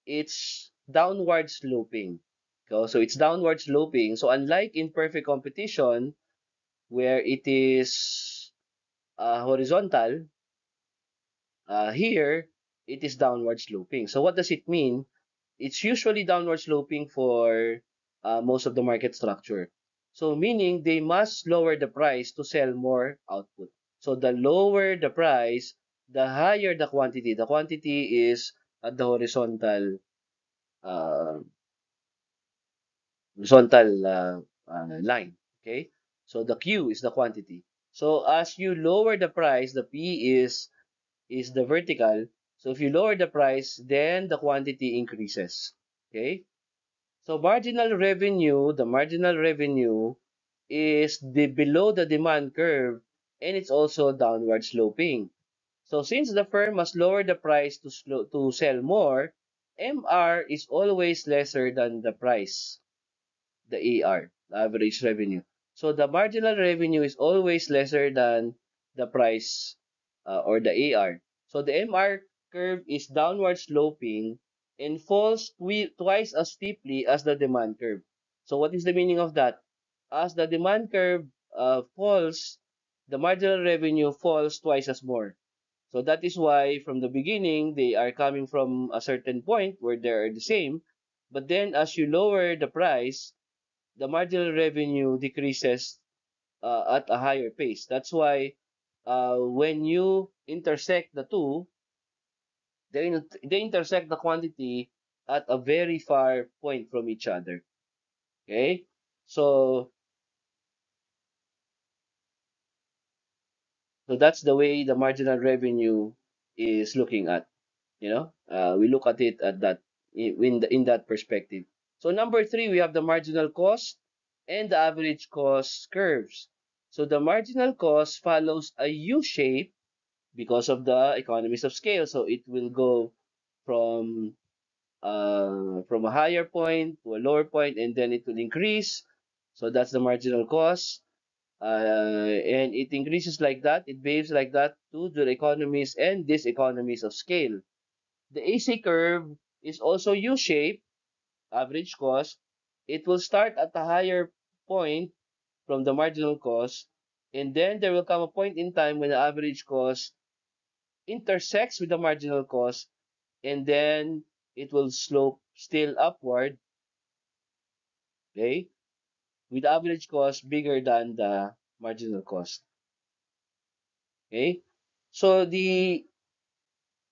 [SPEAKER 1] it's downward sloping. So it's downward sloping. So unlike in perfect competition, where it is horizontal, here it is downward sloping. So what does it mean? It's usually downward sloping for most of the market structure. So meaning they must lower the price to sell more output. So the lower the price, the higher the quantity. The quantity is at the uh, horizontal line. Okay, so the Q is the quantity. So as you lower the price, the P is the vertical. So if you lower the price, then the quantity increases. Okay. So the marginal revenue is the below the demand curve and it's also downward sloping. So since the firm must lower the price to sell more, MR is always lesser than the price, the AR, the average revenue. So the marginal revenue is always lesser than the price or the AR. So the MR curve is downward sloping and falls twice as steeply as the demand curve. So what is the meaning of that? As the demand curve falls, the marginal revenue falls twice as more. So that is why from the beginning they are coming from a certain point where they are the same. But then as you lower the price, the marginal revenue decreases at a higher pace. That's why when you intersect the two, they intersect the quantity at a very far point from each other. Okay, so that's the way the marginal revenue is looking at. We look at it at that in that perspective. So number three, we have the marginal cost and the average cost curves. So the marginal cost follows a U shape because of the economies of scale. So it will go from from a higher point to a lower point, and then it will increase. So that's the marginal cost. And it increases like that, it behaves like that to the economies and diseconomies of scale. The AC curve is also U-shaped, average cost. It will start at a higher point from the marginal cost, and then there will come a point in time when the average cost intersects with the marginal cost, and then it will slope still upward, okay, with average cost bigger than the marginal cost, okay. So the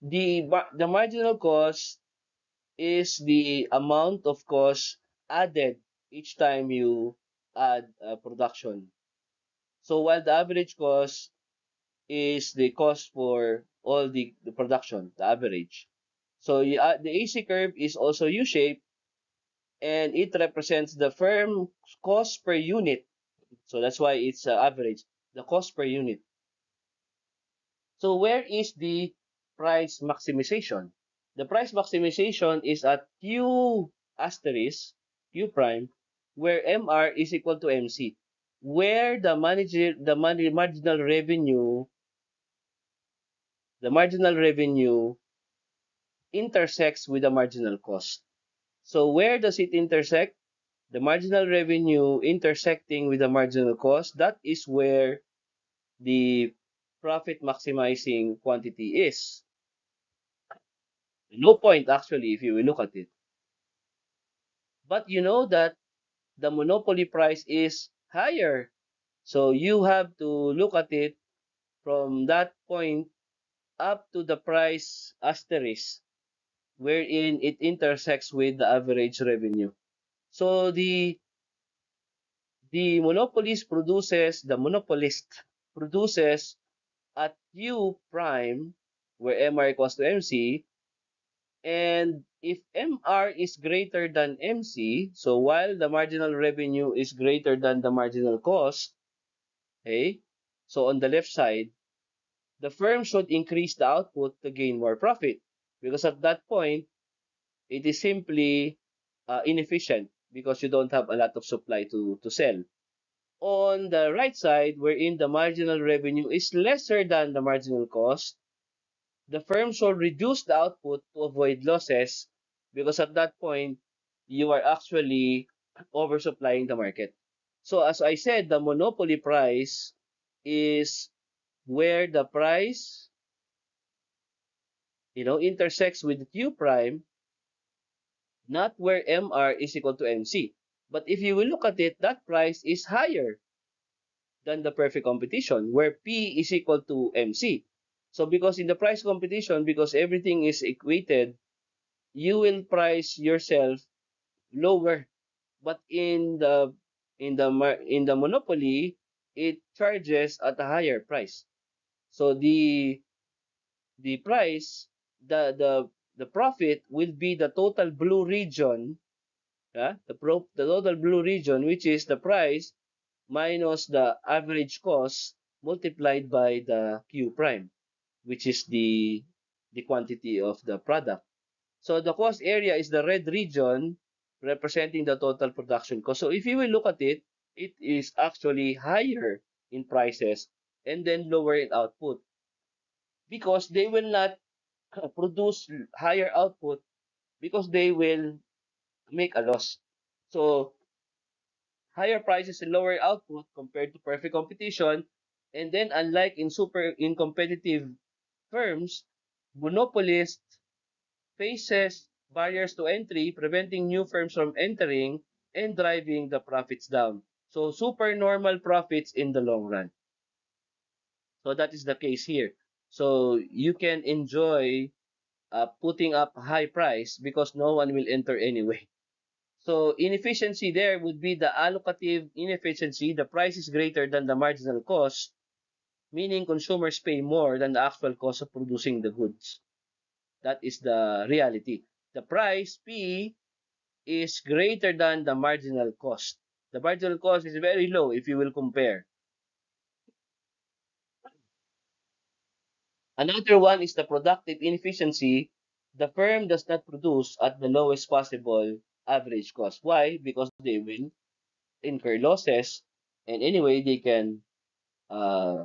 [SPEAKER 1] marginal cost is the amount of cost added each time you add production. So while the average cost is the cost for all the production, the average. So the AC curve is also U-shaped, and it represents the firm cost per unit. So that's why it's average, the cost per unit. So where is the price maximization? The price maximization is at Q asterisk, Q prime, where MR is equal to MC, where the marginal revenue intersects with the marginal cost. So where does it intersect? The marginal revenue intersecting with the marginal cost, that is where the profit maximizing quantity is. No point actually if you will look at it. But you know that the monopoly price is higher. So you have to look at it from that point up to the price asterisk, wherein it intersects with the average revenue. So the monopolist produces at U prime, where MR equals to MC, and if MR is greater than MC, so while the marginal revenue is greater than the marginal cost, okay, so on the left side, the firm should increase the output to gain more profit, because at that point, it is simply inefficient because you don't have a lot of supply to sell. On the right side, wherein the marginal revenue is lesser than the marginal cost, the firm should reduce the output to avoid losses, because at that point, you are actually oversupplying the market. So as I said, the monopoly price is where the price, intersects with Q prime, not where MR is equal to MC. But if you will look at it, that price is higher than the perfect competition, where P is equal to MC. So because in the price competition, because everything is equated, you will price yourself lower. But in the monopoly, it charges at a higher price. So the price, the profit will be the total blue region, the total blue region, which is the price minus the average cost multiplied by the Q prime, which is the quantity of the product. So the cost area is the red region representing the total production cost. So if you will look at it, it is actually higher in prices and then lower in output, because they will not produce higher output, because they will make a loss. So higher prices and lower output compared to perfect competition. And then unlike in competitive firms, monopolists faces barriers to entry, preventing new firms from entering and driving the profits down. So super normal profits in the long run. So that is the case here. So you can enjoy putting up a high price because no one will enter anyway. So inefficiency there would be the allocative inefficiency. The price is greater than the marginal cost, meaning consumers pay more than the actual cost of producing the goods. That is the reality. The price, P, is greater than the marginal cost. The marginal cost is very low if you will compare. Another one is the productive inefficiency. The firm does not produce at the lowest possible average cost. Why? Because they will incur losses, and anyway uh,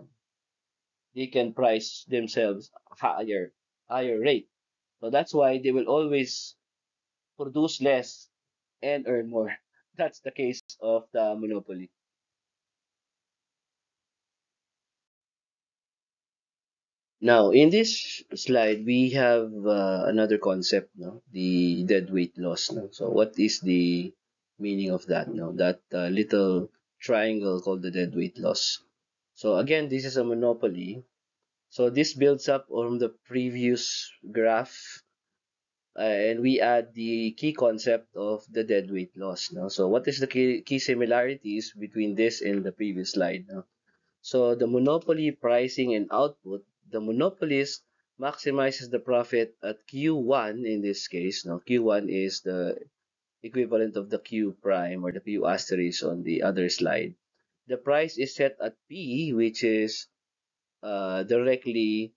[SPEAKER 1] they can price themselves higher rate. So that's why they will always produce less and earn more. That's the case of the monopoly. Now, in this slide, we have another concept, no? The deadweight loss. No? So, what is the meaning of that? No? That little triangle called the deadweight loss. So, again, this is a monopoly. So, this builds up on the previous graph, and we add the key concept of the deadweight loss. No? So, what is the key similarities between this and the previous slide? No? So the monopoly pricing and output, the monopolist maximizes the profit at Q1 in this case. Now Q1 is the equivalent of the Q prime or the Q asterisk on the other slide. The price is set at P, which is directly,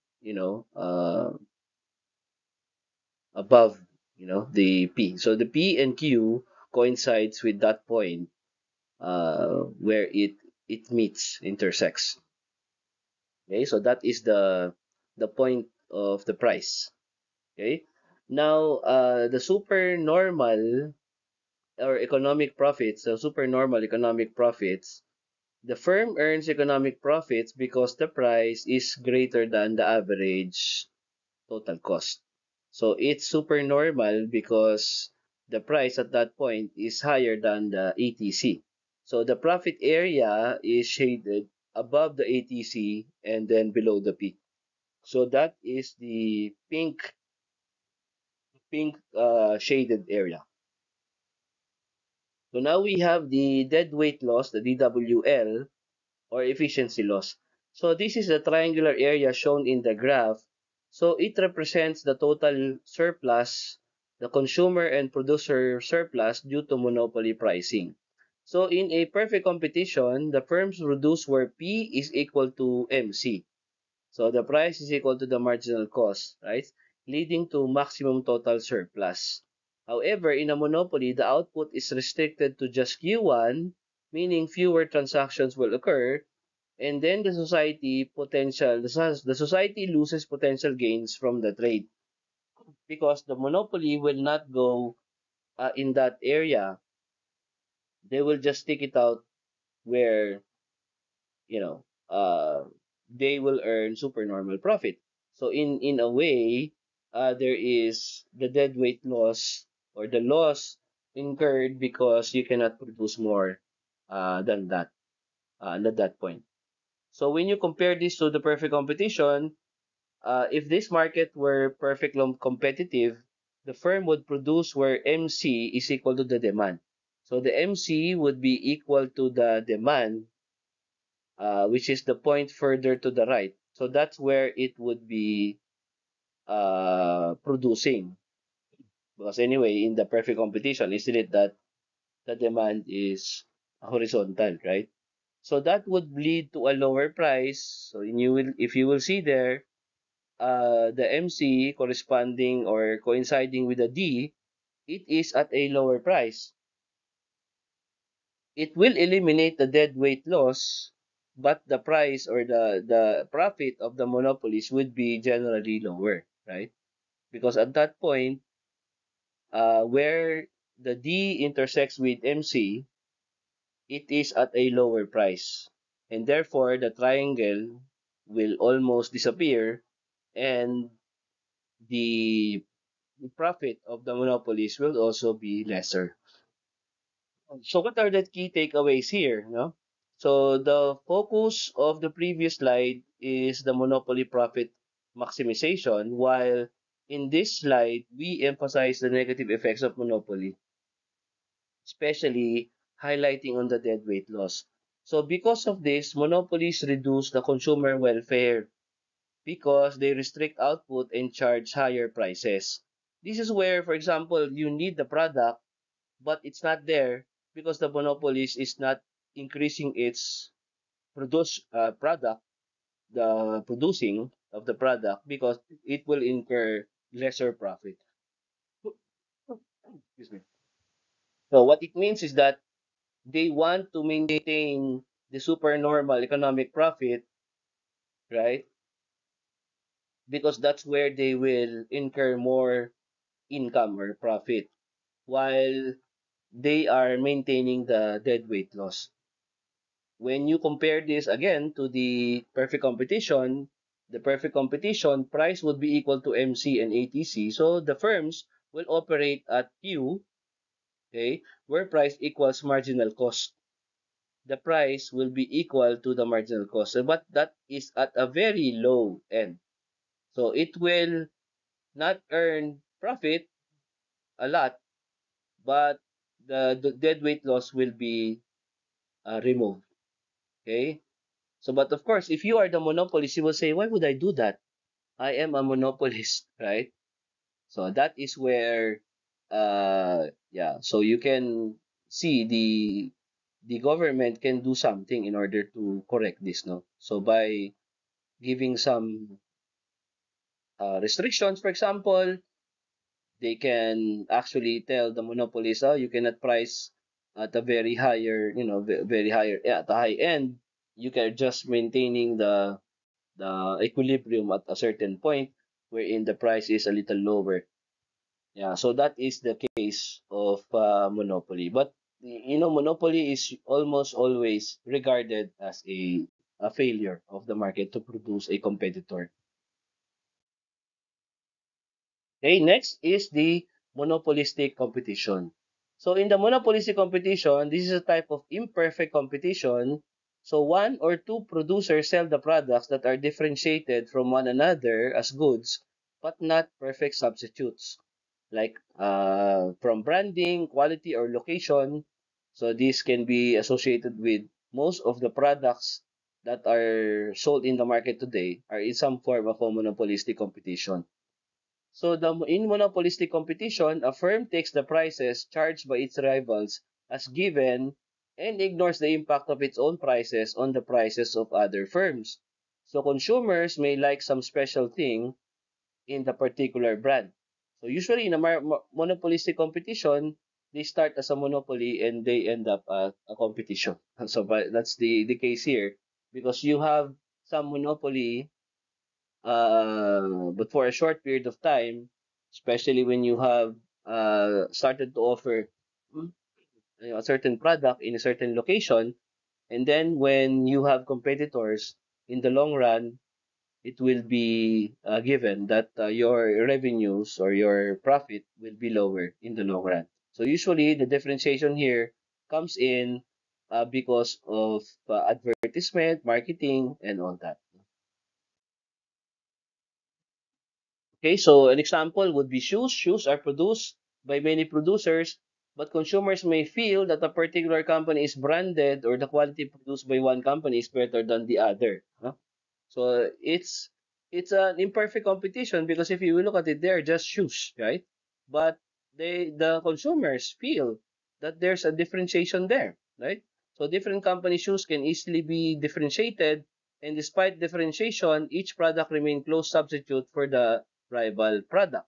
[SPEAKER 1] above, the P. So the P and Q coincides with that point where it meets, intersects. Okay, so that is the point of the price. Okay, now the supernormal or economic profits, the supernormal economic profits, the firm earns economic profits because the price is greater than the average total cost. So it's supernormal because the price at that point is higher than the ATC. So the profit area is shaded above the ATC and then below the peak. So that is the pink shaded area. So now we have the deadweight loss, the DWL, or efficiency loss. So this is the triangular area shown in the graph. So it represents the total surplus, the consumer and producer surplus due to monopoly pricing. So in a perfect competition, the firms reduce where P is equal to MC. So the price is equal to the marginal cost, right? Leading to maximum total surplus. However, in a monopoly, the output is restricted to just Q1, meaning fewer transactions will occur, and then the society loses potential gains from the trade because the monopoly will not go in that area. They will just stick it out where you know uh, they will earn supernormal profit. So in a way, there is the deadweight loss or the loss incurred because you cannot produce more than that at that point. So when you compare this to the perfect competition, if this market were perfectly competitive, the firm would produce where MC is equal to the demand. So the MC would be equal to the demand, which is the point further to the right. So that's where it would be producing. Because anyway, in the perfect competition, isn't it that the demand is horizontal, right? So that would lead to a lower price. So if you will see there, the MC corresponding or coinciding with the D, it is at a lower price. It will eliminate the deadweight loss, but the price or the profit of the monopolies would be generally lower, right? Because at that point, where the D intersects with MC, it is at a lower price. And therefore, the triangle will almost disappear and the profit of the monopolies will also be lesser. So what are the key takeaways here? No? So the focus of the previous slide is the monopoly profit maximization, while in this slide, we emphasize the negative effects of monopoly, especially highlighting on the deadweight loss. So because of this, monopolies reduce the consumer welfare. because they restrict output and charge higher prices. This is where, for example, you need the product, but it's not there because the monopolist is not increasing its product, the producing of the product, because it will incur lesser profit. Excuse me. So what it means is that they want to maintain the supernormal economic profit, right? Because that's where they will incur more income or profit while they are maintaining the deadweight loss. When you compare this again to the perfect competition price would be equal to MC and ATC. So the firms will operate at Q, okay, where price equals marginal cost. The price will be equal to the marginal cost. So, but that is at a very low end. So it will not earn profit a lot, but the deadweight loss will be removed. Okay. So, but of course, if you are the monopolist, you will say, why would I do that? I am a monopolist, right? So that is where, yeah. So you can see the government can do something in order to correct this, no? So by giving some restrictions, for example, they can actually tell the monopolist, oh, you cannot price at a very higher, very higher, yeah, at the high end. You can just maintaining the equilibrium at a certain point wherein the price is a little lower. Yeah, so that is the case of monopoly. But monopoly is almost always regarded as a failure of the market to produce a competitor. Okay, next is the monopolistic competition. So in the monopolistic competition, this is a type of imperfect competition. So one or two producers sell the products that are differentiated from one another as goods, but not perfect substitutes, like from branding, quality, or location. So this can be associated with most of the products that are sold in the market today are in some form of a monopolistic competition. So in monopolistic competition, a firm takes the prices charged by its rivals as given and ignores the impact of its own prices on the prices of other firms. So consumers may like some special thing in the particular brand. So usually in a monopolistic competition, they start as a monopoly and they end up a competition. So but that's the case here because you have some monopoly but for a short period of time, especially when you have started to offer mm, a certain product in a certain location, and then when you have competitors, in the long run, it will be given that your revenues or your profit will be lower in the long run. So usually the differentiation here comes in because of advertisement, marketing, and all that. Okay, so an example would be shoes. Shoes are produced by many producers, but consumers may feel that a particular company is branded or the quality produced by one company is better than the other. Huh? So it's an imperfect competition because if you look at it, they're just shoes, right? But the consumers feel that there's a differentiation there, right? So different company shoes can easily be differentiated, and despite differentiation, each product remain close substitute for the rival product.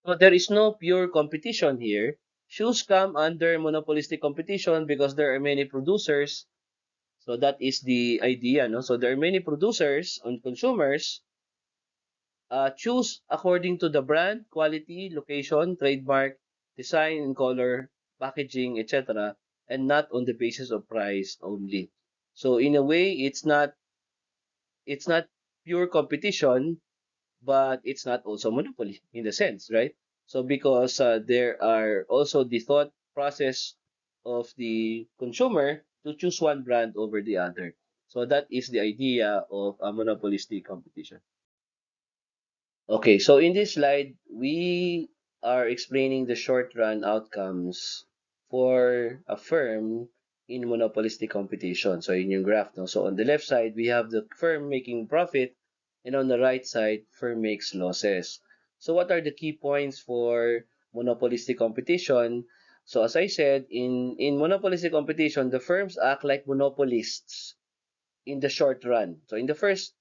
[SPEAKER 1] So there is no pure competition here. Shoes come under monopolistic competition because there are many producers. So that is the idea, no? So there are many producers and consumers choose according to the brand, quality, location, trademark, design and color, packaging, etc., and not on the basis of price only. So in a way, it's not pure competition, but it's not also monopoly in the sense, right? So because there are also the thought process of the consumer to choose one brand over the other. So that is the idea of a monopolistic competition. Okay, so in this slide, we are explaining the short run outcomes for a firm in monopolistic competition. So in yung graph, no? So on the left side, we have the firm making profit, and on the right side, firm makes losses. So what are the key points for monopolistic competition? So as I said, in monopolistic competition, the firms act like monopolists in the short run. So in the first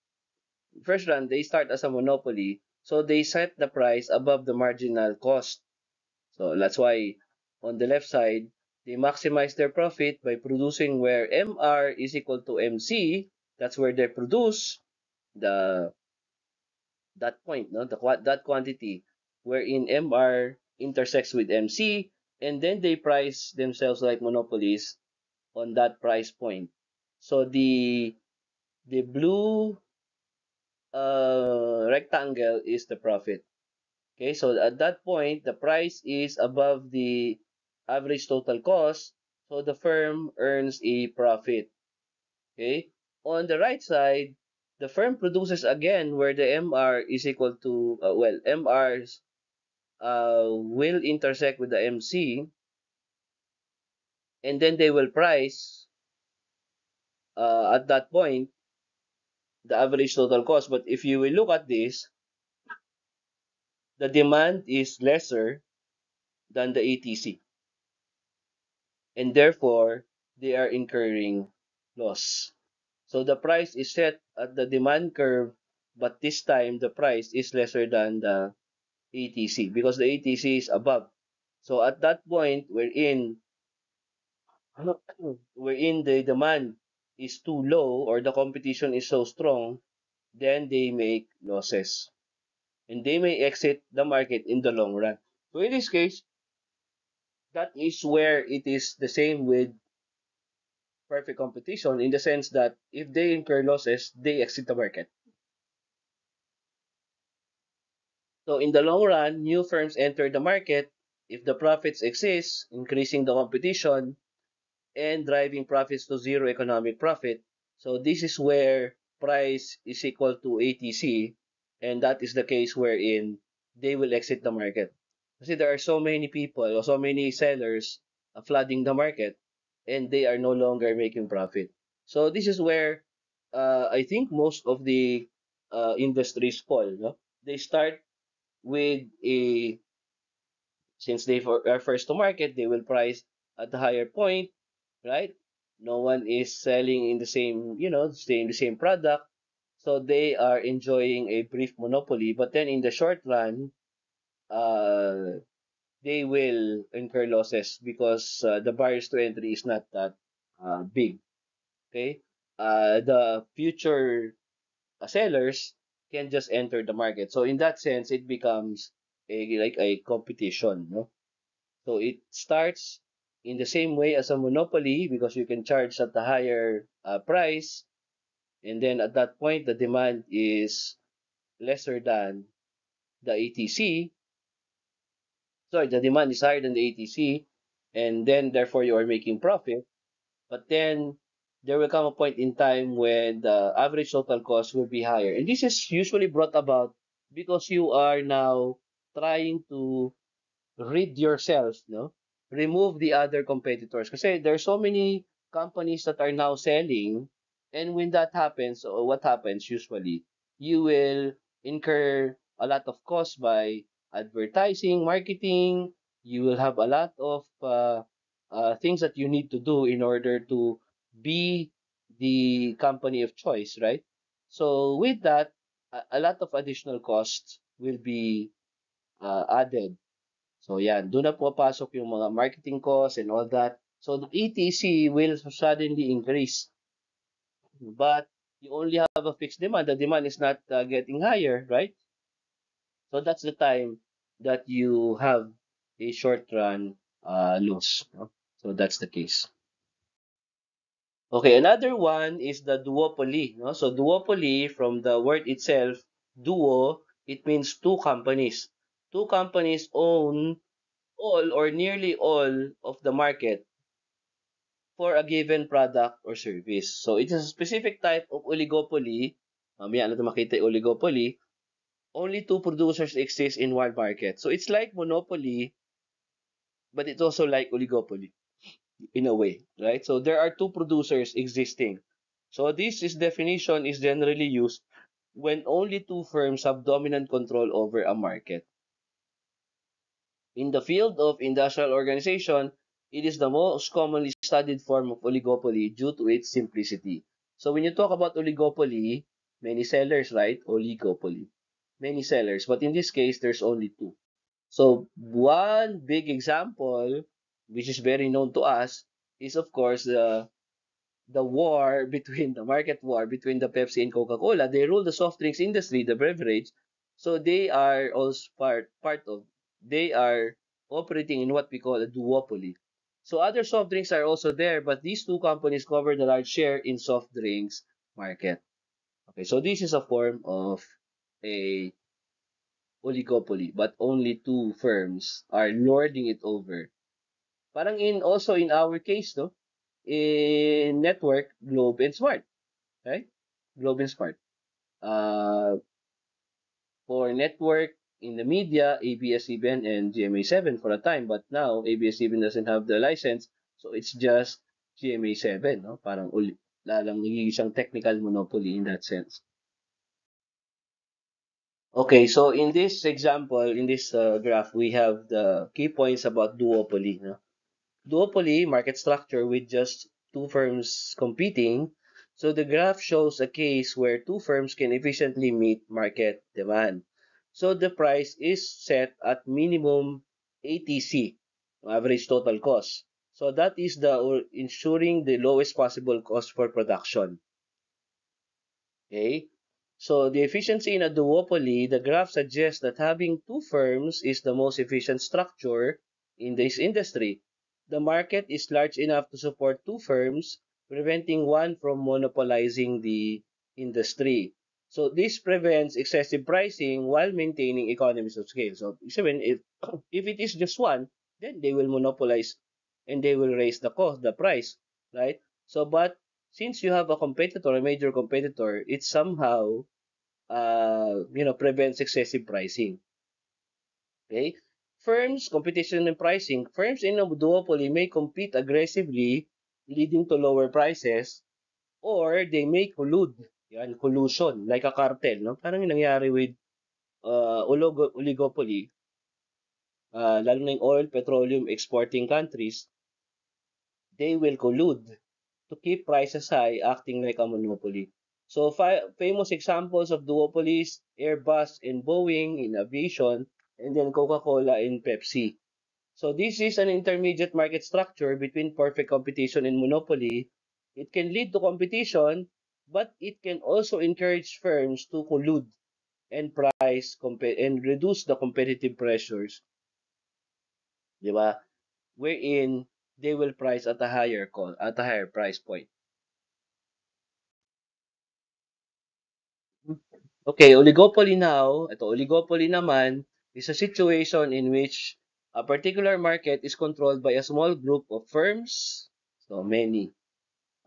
[SPEAKER 1] run, they start as a monopoly, so they set the price above the marginal cost. So that's why on the left side, they maximize their profit by producing where MR is equal to MC. That's where they produce the that point, no, that quantity wherein MR intersects with MC, and then they price themselves like monopolies on that price point. So the blue rectangle is the profit. Okay, so at that point, the price is above the average total cost, so the firm earns a profit. Okay, on the right side, the firm produces again where the MR is equal to, MRs will intersect with the MC, and then they will price at that point the average total cost. But if you will look at this, the demand is lesser than the ATC, and therefore they are incurring loss. So the price is set at the demand curve, but this time the price is lesser than the ATC because the ATC is above. So at that point, wherein the demand is too low or the competition is so strong, then they make losses and they may exit the market in the long run. So in this case, that is where it is the same with perfect competition in the sense that if they incur losses, they exit the market. So in the long run, new firms enter the market if the profits exist, increasing the competition and driving profits to zero economic profit. So this is where price is equal to ATC, and that is the case wherein they will exit the market. Kasi there are so many people or so many sellers flooding the market, and they are no longer making profit. So this is where I think most of the industries fall. No? They start with a since they are first to market, they will price at a higher point, right? No one is selling in the same, the same product. So they are enjoying a brief monopoly. But then in the short run, uh, they will incur losses because the barriers to entry is not that big. Okay? The future sellers can just enter the market. So in that sense, it becomes like a competition, no? So it starts in the same way as a monopoly because you can charge at a higher price, and then at that point the demand is lesser than the ATC. Sorry, the demand is higher than the ATC, and then therefore you are making profit. But then there will come a point in time when the average total cost will be higher, and this is usually brought about because you are now trying to rid yourself, no? Remove the other competitors. Kasi there's so many companies that are now selling, and when that happens, or what happens usually, you will incur a lot of costs by advertising, marketing. You will have a lot of things that you need to do in order to be the company of choice, right? So with that, a lot of additional costs will be added. So yan, doon na pumapasok yung mga marketing costs and all that. So the ETC will suddenly increase. But you only have a fixed demand. The demand is not getting higher, right? So that's the time that you have a short run loss. No? So that's the case. Okay, another one is the duopoly. No? So duopoly, from the word itself, duo, it means two companies. Two companies own all or nearly all of the market for a given product or service. So it is a specific type of oligopoly. Mamaya natin makita yung oligopoly. Only two producers exist in one market. So it's like monopoly, but it's also like oligopoly. in a way, right? So there are two producers existing. So this is definition is generally used when only two firms have dominant control over a market. In the field of industrial organization, it is the most commonly studied form of oligopoly due to its simplicity. So when you talk about oligopoly, many sellers, right? Oligopoly. Many sellers, but in this case, there's only two. So one big example, which is very known to us, is of course the war between the market war between the Pepsi and Coca-Cola. They rule the soft drinks industry, the beverage. So they are also part of they are operating in what we call a duopoly. So other soft drinks are also there, but these two companies cover the large share in soft drinks market. Okay, so this is a form of a oligopoly, but only two firms are lording it over. Parang in our case, no, in network, Globe and Smart, right? Globe and Smart. Uh, for network in the media, ABS-CBN and GMA7 for a time, but now ABS-CBN doesn't have the license, so it's just GMA7, no? Parang lalang nagiging siyang technical monopoly in that sense. Okay, so in this example, in this graph, we have the key points about duopoly. No? Duopoly market structure with just two firms competing. So the graph shows a case where two firms can efficiently meet market demand. So the price is set at minimum ATC, average total cost. So that is the ensuring the lowest possible cost for production. Okay? So the efficiency in a duopoly, the graph suggests that having two firms is the most efficient structure in this industry. The market is large enough to support two firms, preventing one from monopolizing the industry. So this prevents excessive pricing while maintaining economies of scale. So even if if it is just one, then they will monopolize and they will raise the price, right? So but since you have a competitor, a major competitor, it somehow prevents excessive pricing. Okay? Competition and pricing. Firms in a duopoly may compete aggressively, leading to lower prices, or they may collude. Yan, collusion, like a cartel, no? Parang yung nangyari with oligopoly, lalo na yung oil, petroleum exporting countries, they will collude to keep prices high, acting like a monopoly. So, famous examples of duopolies, Airbus and Boeing in aviation, and then Coca-Cola and Pepsi. So, this is an intermediate market structure between perfect competition and monopoly. It can lead to competition, but it can also encourage firms to collude and and reduce the competitive pressures, di ba? Wherein they will price at a higher at a higher price point. Okay, oligopoly now, ito oligopoly naman is a situation in which a particular market is controlled by a small group of firms. So many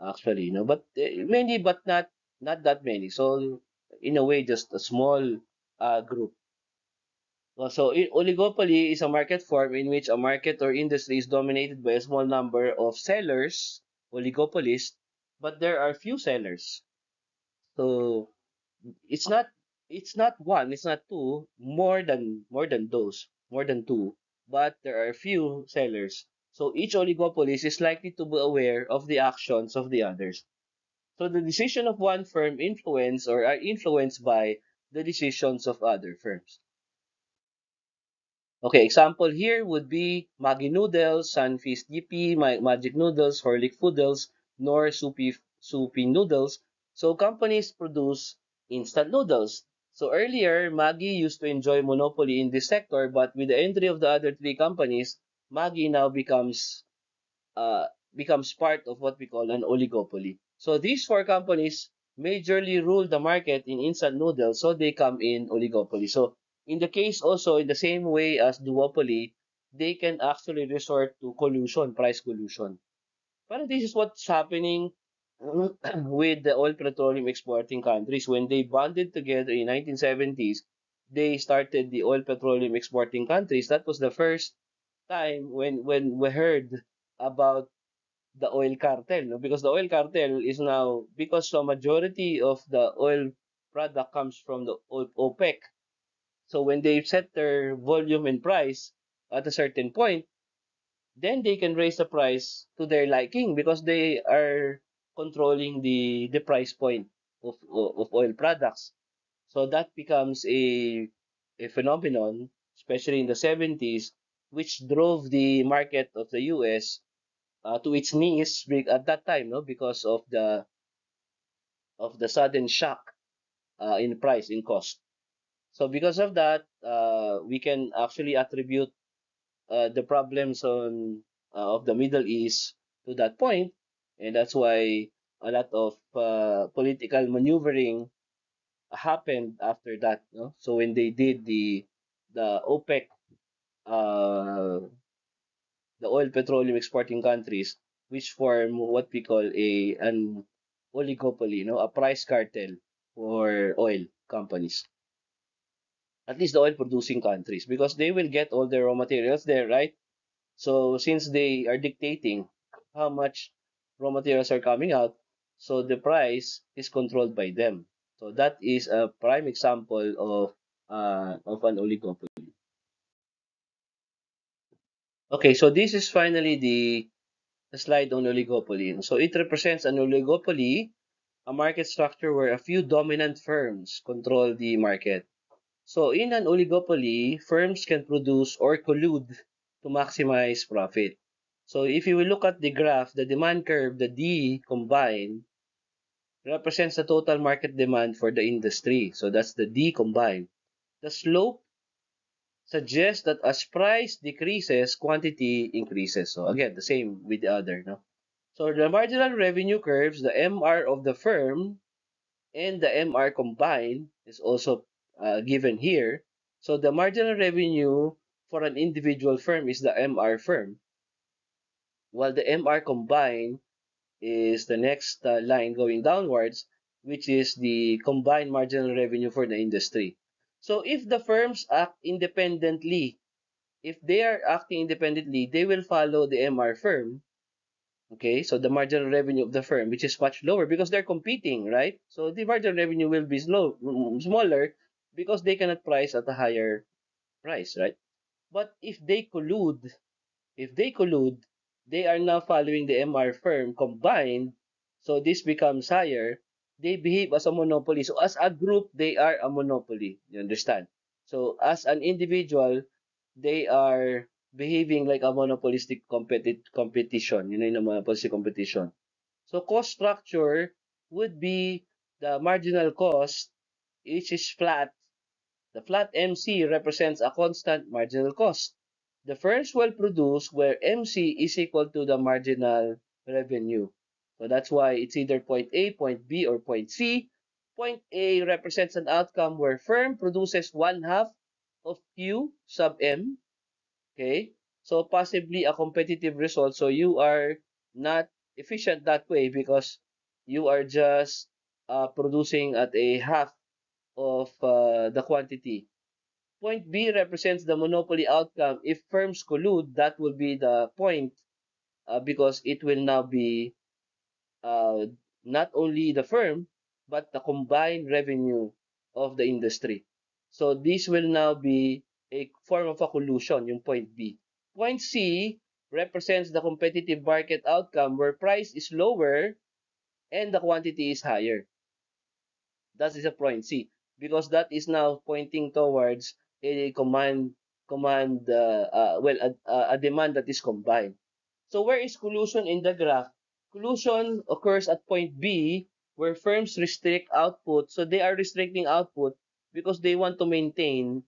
[SPEAKER 1] actually, no, but many but not that many. So in a way just a small group. Oligopoly is a market form in which a market or industry is dominated by a small number of sellers, oligopolists, but there are few sellers. So it's not it's not one, it's not two, more than two, but there are few sellers. So each oligopolist is likely to be aware of the actions of the others. So the decision of one firm influence or are influenced by the decisions of other firms. Okay, example here would be Maggi Noodles, Sunfeast DP, Magic Noodles, Horlick Foodles, nor Soupy Noodles. So companies produce instant noodles. So earlier, Maggi used to enjoy monopoly in this sector, but with the entry of the other three companies, Maggi now uh, becomes part of what we call an oligopoly. So these four companies majorly rule the market in instant noodles, so they come in oligopoly. So in the case also, in the same way as duopoly, they can actually resort to collusion, price collusion. But this is what's happening with the oil petroleum exporting countries. When they bonded together in 1970s, they started the oil petroleum exporting countries. That was the first time when we heard about the oil cartel, no? Because the oil cartel is now, because the majority of the oil product comes from the OPEC. So when they set their volume and price at a certain point, then they can raise the price to their liking because they are controlling the price point of oil products. So that becomes a phenomenon, especially in the 70s, which drove the market of the US to its knees at that time, no, because of the sudden shock in price, in cost. So because of that, we can actually attribute the problems of the Middle East to that point, and that's why a lot of political maneuvering happened after that. No? So when they did the OPEC, uh, the oil petroleum exporting countries, which form what we call an oligopoly, no, a price cartel for oil companies. At least the oil producing countries, because they will get all their raw materials there, right? So since they are dictating how much raw materials are coming out, so the price is controlled by them. So that is a prime example of an oligopoly. Okay, so this is finally the slide on oligopoly. So it represents an oligopoly, a market structure where a few dominant firms control the market. So in an oligopoly, firms can produce or collude to maximize profit. So if you will look at the graph, the demand curve, the D combined, represents the total market demand for the industry. So that's the D combined. The slope suggests that as price decreases, quantity increases. So again, the same with the other, no? So the marginal revenue curves, the MR of the firm and the MR combined is also given here. So the marginal revenue for an individual firm is the MR firm, while the MR combined is the next line going downwards, which is the combined marginal revenue for the industry. So if the firms act independently, if they are acting independently, they will follow the MR firm. Okay, so the marginal revenue of the firm, which is much lower because they're competing, right? So the marginal revenue will be smaller because they cannot price at a higher price, right? But if they collude, they are now following the MR firm combined, so this becomes higher. They behave as a monopoly. So as a group, they are a monopoly. You understand? So as an individual, they are behaving like a monopolistic competition. You know, in a monopolistic competition. So cost structure would be the marginal cost, which is flat. The flat MC represents a constant marginal cost. The firms will produce where MC is equal to the marginal revenue. So that's why it's either point A, point B, or point C. Point A represents an outcome where firm produces one half of Q sub M. Okay? So possibly a competitive result. So you are not efficient that way because you are just producing at a half of the quantity. Point B represents the monopoly outcome. If firms collude, that will be the point because it will now be uh, not only the firm, but the combined revenue of the industry. So this will now be a form of a collusion, yung point B. Point C represents the competitive market outcome where price is lower and the quantity is higher. That is a point C because that is now pointing towards a a demand that is combined. So where is collusion in the graph? Collusion occurs at point B where firms restrict output. So they are restricting output because they want to maintain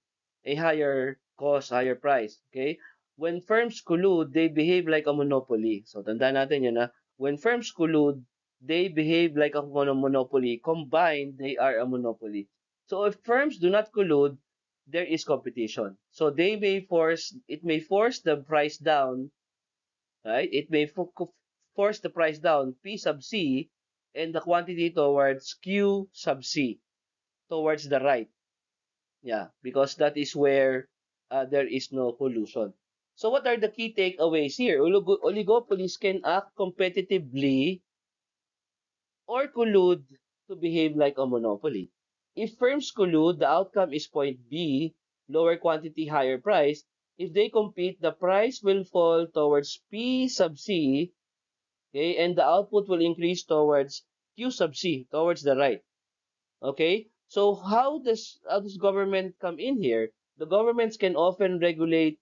[SPEAKER 1] a higher cost, higher price. Okay? When firms collude, they behave like a monopoly. So tandaan natin yun na. When firms collude, they behave like a monopoly. Combined, they are a monopoly. So if firms do not collude, there is competition. So it may force the price down, right? It may force the price down P sub C and the quantity towards Q sub C, towards the right. Yeah, because that is where there is no collusion. So what are the key takeaways here? Oligopolies can act competitively or collude to behave like a monopoly. If firms collude, the outcome is point B, lower quantity, higher price. If they compete, the price will fall towards P sub C, okay, and the output will increase towards Q sub C, towards the right. Okay? So how does government come in here? The governments can often regulate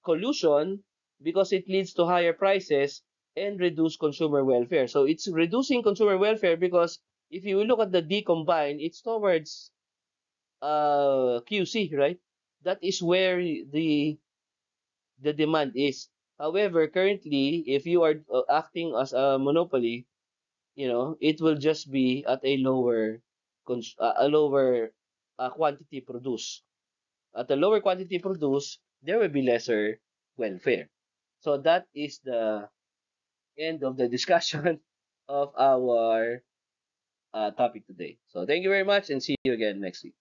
[SPEAKER 1] collusion because it leads to higher prices and reduce consumer welfare. So it's reducing consumer welfare because if you look at the D combined, it's towards QC, right? That is where the demand is. However, currently, if you are acting as a monopoly, it will just be at a lower quantity produced. At a lower quantity produced, there will be lesser welfare. So that is the end of the discussion of our topic today. So thank you very much and see you again next week.